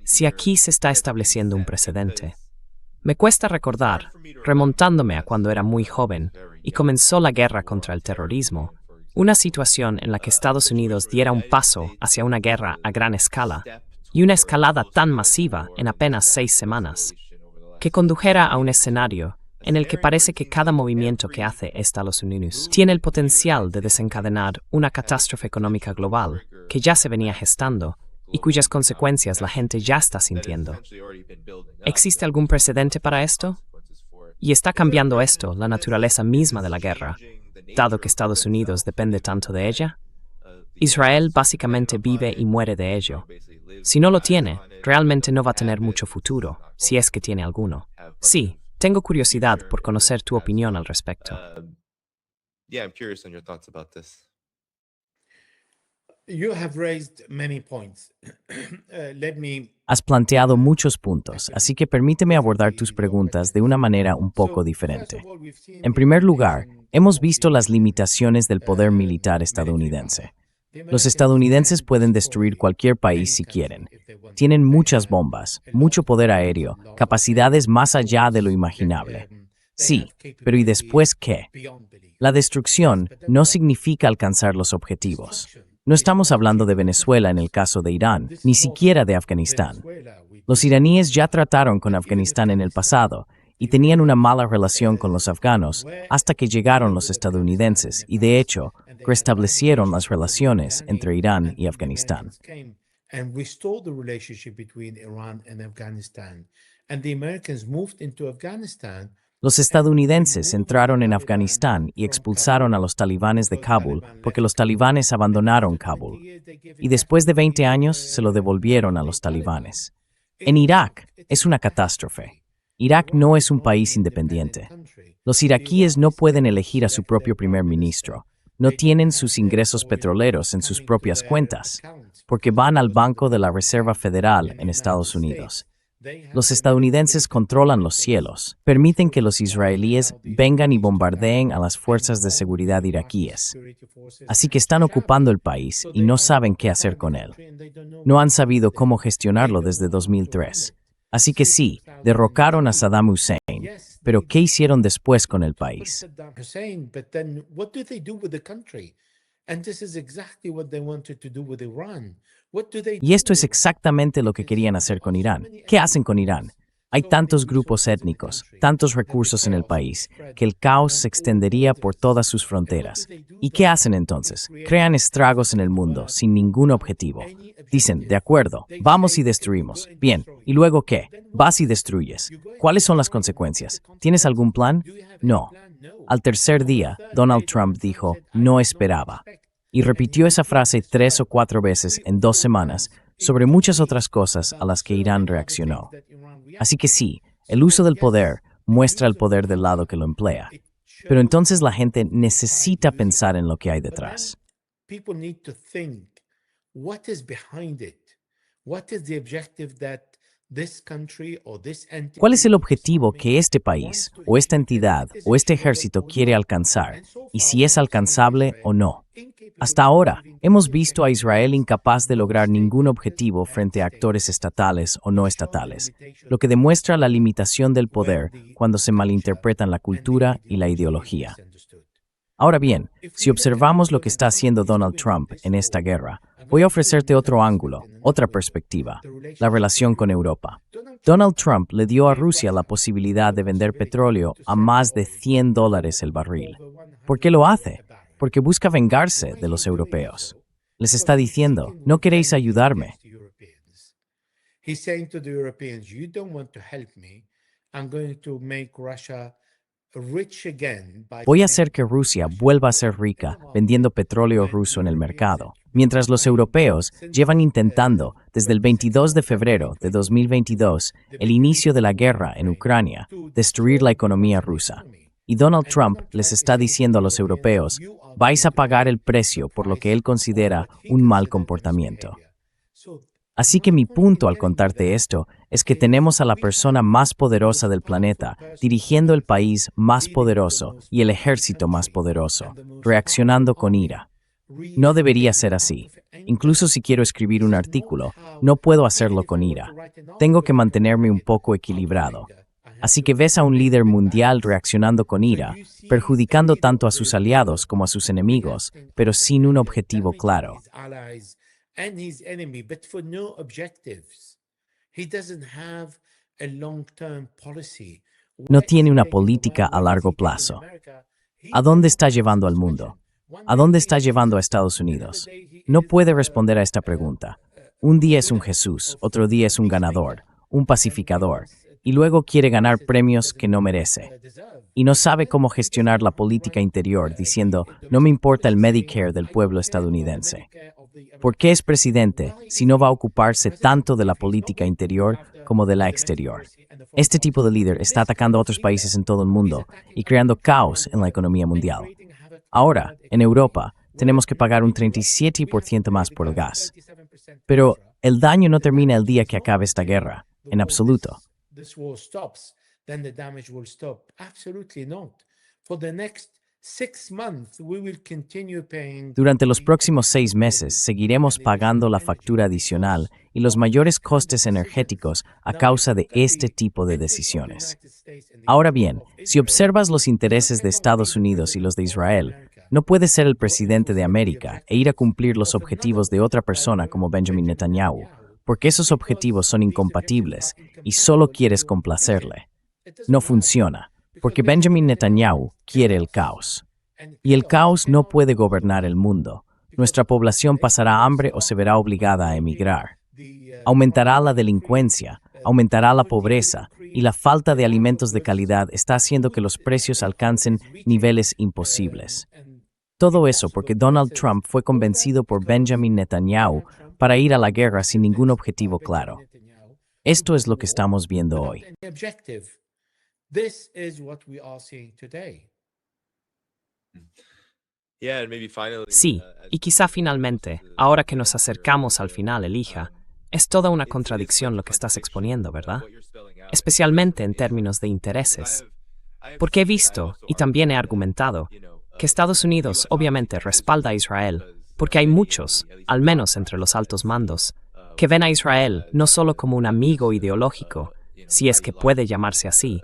si aquí se está estableciendo un precedente. Me cuesta recordar, remontándome a cuando era muy joven y comenzó la guerra contra el terrorismo, una situación en la que Estados Unidos diera un paso hacia una guerra a gran escala y una escalada tan masiva en apenas 6 semanas, que condujera a un escenario en el que parece que cada movimiento que hace Estados Unidos tiene el potencial de desencadenar una catástrofe económica global que ya se venía gestando y cuyas consecuencias la gente ya está sintiendo. ¿Existe algún precedente para esto? ¿Y está cambiando esto la naturaleza misma de la guerra, dado que Estados Unidos depende tanto de ella? Israel básicamente vive y muere de ello. Si no lo tiene, realmente no va a tener mucho futuro, si es que tiene alguno. Sí, tengo curiosidad por conocer tu opinión al respecto. Yeah, I'm curious on your thoughts about this. You have raised many points. Let me Has planteado muchos puntos, así que permíteme abordar tus preguntas de una manera un poco diferente. En primer lugar, hemos visto las limitaciones del poder militar estadounidense. Los estadounidenses pueden destruir cualquier país si quieren. Tienen muchas bombas, mucho poder aéreo, capacidades más allá de lo imaginable. Sí, pero ¿y después qué? La destrucción no significa alcanzar los objetivos. No estamos hablando de Venezuela en el caso de Irán, ni siquiera de Afganistán. Los iraníes ya trataron con Afganistán en el pasado y tenían una mala relación con los afganos hasta que llegaron los estadounidenses y, de hecho, restablecieron las relaciones entre Irán y Afganistán. And restored the relationship between Iran and Afghanistan. And the Americans moved into Afghanistan. Los estadounidenses entraron en Afganistán y expulsaron a los talibanes de Kabul porque los talibanes abandonaron Kabul. Y después de 20 años se lo devolvieron a los talibanes. En Irak es una catástrofe. Irak no es un país independiente. Los iraquíes no pueden elegir a su propio primer ministro. No tienen sus ingresos petroleros en sus propias cuentas, porque van al Banco de la Reserva Federal en Estados Unidos. Los estadounidenses controlan los cielos, permiten que los israelíes vengan y bombardeen a las fuerzas de seguridad iraquíes. Así que están ocupando el país y no saben qué hacer con él. No han sabido cómo gestionarlo desde 2003. Así que sí, derrocaron a Saddam Hussein, pero ¿qué hicieron después con el país? Y esto es exactamente lo que querían hacer con Irán. ¿Qué hacen con Irán? Hay tantos grupos étnicos, tantos recursos en el país, que el caos se extendería por todas sus fronteras. ¿Y qué hacen entonces? Crean estragos en el mundo, sin ningún objetivo. Dicen, de acuerdo, vamos y destruimos. Bien, ¿y luego qué? Vas y destruyes. ¿Cuáles son las consecuencias? ¿Tienes algún plan? No. Al tercer día, Donald Trump dijo, no esperaba. Y repitió esa frase 3 o 4 veces en 2 semanas sobre muchas otras cosas a las que Irán reaccionó. Así que sí, el uso del poder muestra el poder del lado que lo emplea. Pero entonces la gente necesita pensar en lo que hay detrás. ¿Cuál es el objetivo que este país, o esta entidad, o este ejército quiere alcanzar, y si es alcanzable o no? Hasta ahora, hemos visto a Israel incapaz de lograr ningún objetivo frente a actores estatales o no estatales, lo que demuestra la limitación del poder cuando se malinterpretan la cultura y la ideología. Ahora bien, si observamos lo que está haciendo Donald Trump en esta guerra, voy a ofrecerte otro ángulo, otra perspectiva, la relación con Europa. Donald Trump le dio a Rusia la posibilidad de vender petróleo a más de $100 el barril. ¿Por qué lo hace? Porque busca vengarse de los europeos. Les está diciendo, no queréis ayudarme. Voy a hacer que Rusia vuelva a ser rica vendiendo petróleo ruso en el mercado, mientras los europeos llevan intentando, desde el 22 de febrero de 2022, el inicio de la guerra en Ucrania, destruir la economía rusa. Y Donald Trump les está diciendo a los europeos, vais a pagar el precio por lo que él considera un mal comportamiento. Así que mi punto al contarte esto es que tenemos a la persona más poderosa del planeta dirigiendo el país más poderoso y el ejército más poderoso, reaccionando con ira. No debería ser así. Incluso si quiero escribir un artículo, no puedo hacerlo con ira. Tengo que mantenerme un poco equilibrado. Así que ves a un líder mundial reaccionando con ira, perjudicando tanto a sus aliados como a sus enemigos, pero sin un objetivo claro. No tiene una política a largo plazo. ¿A dónde está llevando al mundo? ¿A dónde está llevando a Estados Unidos? No puede responder a esta pregunta. Un día es un Jesús, otro día es un ganador, un pacificador, y luego quiere ganar premios que no merece. Y no sabe cómo gestionar la política interior, diciendo, no me importa el Medicare del pueblo estadounidense. ¿Por qué es presidente si no va a ocuparse tanto de la política interior como de la exterior? Este tipo de líder está atacando a otros países en todo el mundo y creando caos en la economía mundial. Ahora, en Europa, tenemos que pagar un 37% más por el gas. Pero el daño no termina el día que acabe esta guerra, en absoluto. 6 months, we will continue paying. Durante los próximos 6 meses seguiremos pagando la factura adicional y los mayores costes energéticos a causa de este tipo de decisiones. Ahora bien, si observas los intereses de Estados Unidos y los de Israel, no puedes ser el presidente de América e ir a cumplir los objetivos de otra persona como Benjamin Netanyahu, porque esos objetivos son incompatibles y solo quieres complacerle. No funciona, porque Benjamin Netanyahu quiere el caos. Y el caos no puede gobernar el mundo. Nuestra población pasará hambre o se verá obligada a emigrar. Aumentará la delincuencia, aumentará la pobreza y la falta de alimentos de calidad está haciendo que los precios alcancen niveles imposibles. Todo eso porque Donald Trump fue convencido por Benjamin Netanyahu para ir a la guerra sin ningún objetivo claro. Esto es lo que estamos viendo hoy. This is what we are seeing today. Yeah, and maybe finally, Sí, y quizá finalmente, ahora que nos acercamos al final, Elijah, es toda una contradicción lo que estás exponiendo, ¿verdad? Especialmente en términos de intereses. Porque he visto, y también he argumentado, que Estados Unidos obviamente respalda a Israel, porque hay muchos, al menos entre los altos mandos, que ven a Israel no solo como un amigo ideológico, si es que puede llamarse así,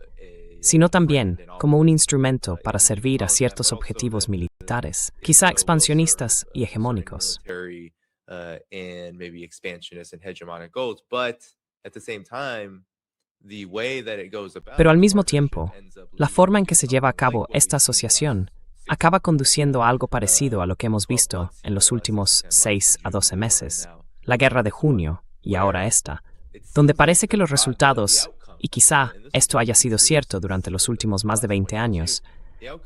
sino también como un instrumento para servir a ciertos objetivos militares, quizá expansionistas y hegemónicos. And maybe expansionist and hegemonic goals, but at the same time, the way that it goes about. Pero al mismo tiempo, la forma en que se lleva a cabo esta asociación acaba conduciendo a algo parecido a lo que hemos visto en los últimos 6 a 12 meses, la guerra de junio y ahora esta, donde parece que los resultados, y quizá esto haya sido cierto durante los últimos más de 20 años,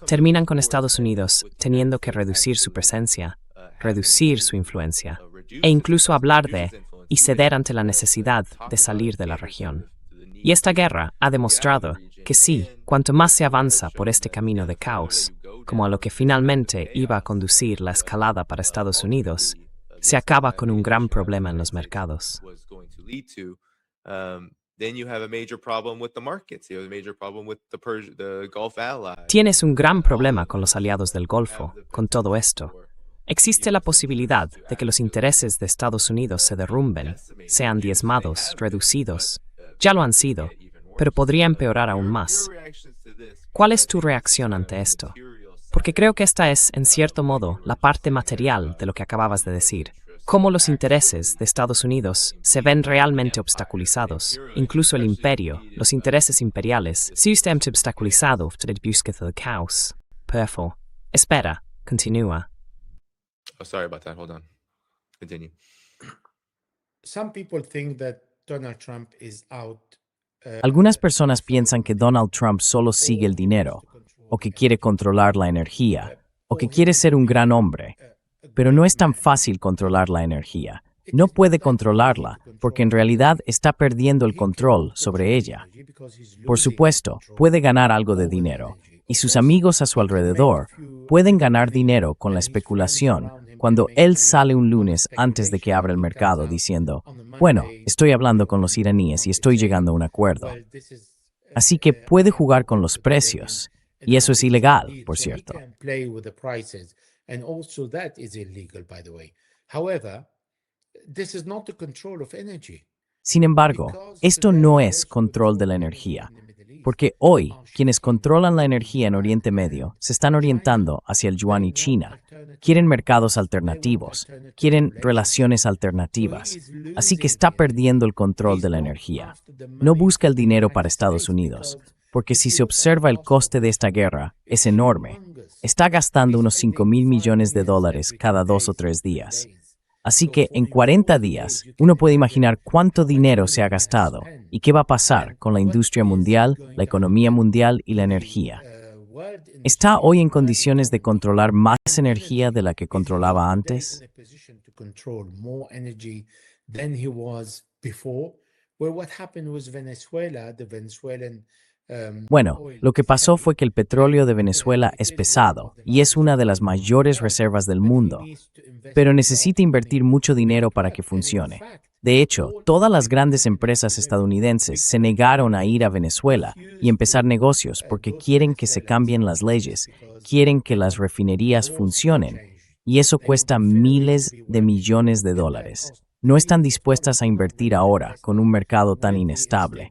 terminan con Estados Unidos teniendo que reducir su presencia, reducir su influencia, e incluso hablar de y ceder ante la necesidad de salir de la región. Y esta guerra ha demostrado que sí, cuanto más se avanza por este camino de caos, como a lo que finalmente iba a conducir la escalada para Estados Unidos, se acaba con un gran problema en los mercados. Tienes un gran problema con los aliados del Golfo, con todo esto. Existe la posibilidad de que los intereses de Estados Unidos se derrumben, sean diezmados, reducidos. Ya lo han sido, pero podría empeorar aún más. ¿Cuál es tu reacción ante esto? Porque creo que esta es, en cierto modo, la parte material de lo que acababas de decir. Cómo los intereses de Estados Unidos se ven realmente obstaculizados. Incluso el imperio, los intereses imperiales, systemet obstaculizado för det busket del caos. Perfo. Espera, continúa. Oh, sorry about that. Hold on. Continue. Some people think that Donald Trump is out. Algunas personas piensan que Donald Trump solo sigue el dinero, o que quiere controlar la energía, o que quiere ser un gran hombre. Pero no es tan fácil controlar la energía. No puede controlarla, porque en realidad está perdiendo el control sobre ella. Por supuesto, puede ganar algo de dinero, y sus amigos a su alrededor pueden ganar dinero con la especulación cuando él sale un lunes antes de que abra el mercado diciendo, bueno, estoy hablando con los iraníes y estoy llegando a un acuerdo. Así que puede jugar con los precios, y eso es ilegal, por cierto. Sin embargo, esto no es control de la energía, porque hoy quienes controlan la energía en Oriente Medio se están orientando hacia el yuan y China. Quieren mercados alternativos, quieren relaciones alternativas, así que está perdiendo el control de la energía. No busca el dinero para Estados Unidos, porque si se observa el coste de esta guerra, es enorme. Está gastando unos $5,000 millones cada 2 o 3 días. Así que en 40 días, uno puede imaginar cuánto dinero se ha gastado y qué va a pasar con la industria mundial, la economía mundial y la energía. ¿Está hoy en condiciones de controlar más energía de la que controlaba antes? Bueno, lo que pasó fue que el petróleo de Venezuela es pesado y es una de las mayores reservas del mundo, pero necesita invertir mucho dinero para que funcione. De hecho, todas las grandes empresas estadounidenses se negaron a ir a Venezuela y empezar negocios porque quieren que se cambien las leyes, quieren que las refinerías funcionen, y eso cuesta miles de millones de dólares. No están dispuestas a invertir ahora con un mercado tan inestable.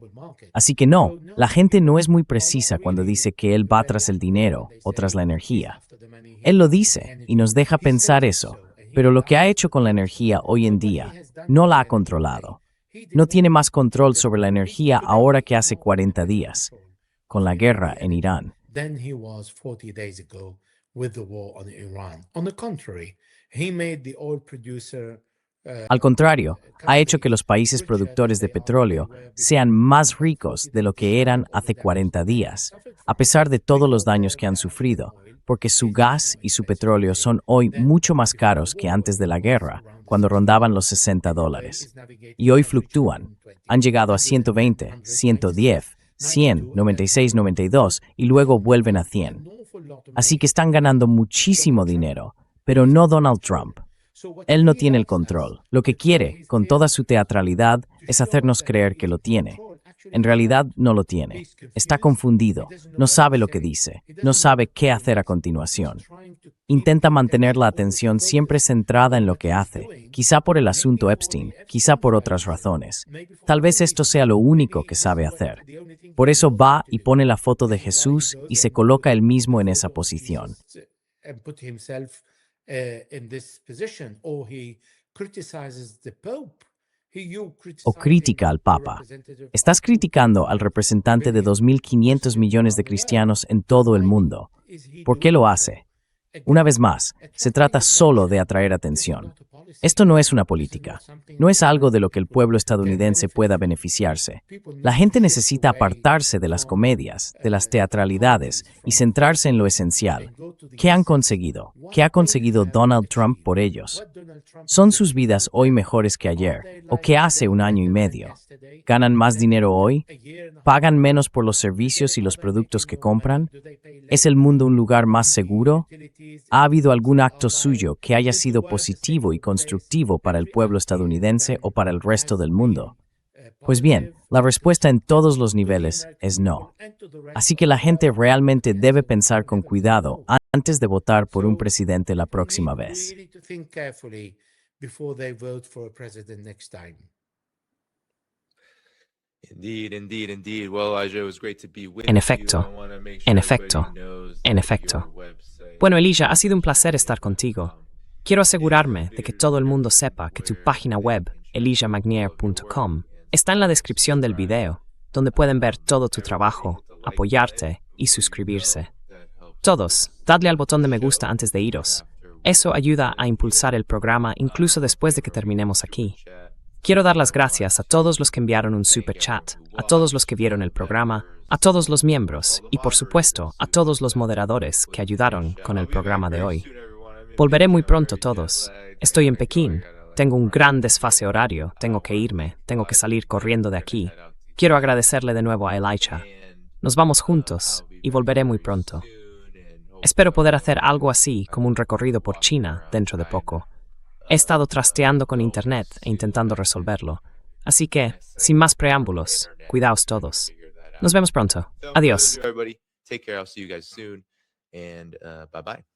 Así que no, la gente no es muy precisa cuando dice que él va tras el dinero o tras la energía. Él lo dice y nos deja pensar eso, pero lo que ha hecho con la energía hoy en día no la ha controlado. No tiene más control sobre la energía ahora que hace 40 días, con la guerra en Irán. Than he was 40 days ago with the war on Iran. On the contrary, he made the oil producer Al contrario, ha hecho que los países productores de petróleo sean más ricos de lo que eran hace 40 días, a pesar de todos los daños que han sufrido, porque su gas y su petróleo son hoy mucho más caros que antes de la guerra, cuando rondaban los $60. Y hoy fluctúan. Han llegado a 120, 110, 100, 96, 92 y luego vuelven a 100. Así que están ganando muchísimo dinero, pero no Donald Trump. Él no tiene el control. Lo que quiere, con toda su teatralidad, es hacernos creer que lo tiene. En realidad no lo tiene. Está confundido, no sabe lo que dice, no sabe qué hacer a continuación. Intenta mantener la atención siempre centrada en lo que hace, quizá por el asunto Epstein, quizá por otras razones. Tal vez esto sea lo único que sabe hacer. Por eso va y pone la foto de Jesús y se coloca él mismo en esa posición. O critica al Papa. Estás criticando al representante de 2.500 millones de cristianos en todo el mundo. ¿Por qué lo hace? Una vez más, se trata solo de atraer atención. Esto no es una política. No es algo de lo que el pueblo estadounidense pueda beneficiarse. La gente necesita apartarse de las comedias, de las teatralidades y centrarse en lo esencial. ¿Qué han conseguido? ¿Qué ha conseguido Donald Trump por ellos? ¿Son sus vidas hoy mejores que ayer o que hace un año y medio? ¿Ganan más dinero hoy? ¿Pagan menos por los servicios y los productos que compran? ¿Es el mundo un lugar más seguro? ¿Ha habido algún acto suyo que haya sido positivo y constructivo para el pueblo estadounidense o para el resto del mundo? Pues bien, la respuesta en todos los niveles es no. Así que la gente realmente debe pensar con cuidado antes de votar por un presidente la próxima vez. En efecto, en efecto, en efecto. Bueno, Elijah, ha sido un placer estar contigo. Quiero asegurarme de que todo el mundo sepa que tu página web, elijahmagnier.com, está en la descripción del video, donde pueden ver todo tu trabajo, apoyarte y suscribirse. Todos, dadle al botón de me gusta antes de iros. Eso ayuda a impulsar el programa incluso después de que terminemos aquí. Quiero dar las gracias a todos los que enviaron un super chat, a todos los que vieron el programa, a todos los miembros y, por supuesto, a todos los moderadores que ayudaron con el programa de hoy. Volveré muy pronto todos. Estoy en Pekín. Tengo un gran desfase horario. Tengo que irme. Tengo que salir corriendo de aquí. Quiero agradecerle de nuevo a Elijah. Nos vamos juntos y volveré muy pronto. Espero poder hacer algo así como un recorrido por China dentro de poco. He estado trasteando con internet e intentando resolverlo. Así que, sin más preámbulos, cuidaos todos. Nos vemos pronto. Adiós. Take care. I'll see you guys soon. And bye-bye.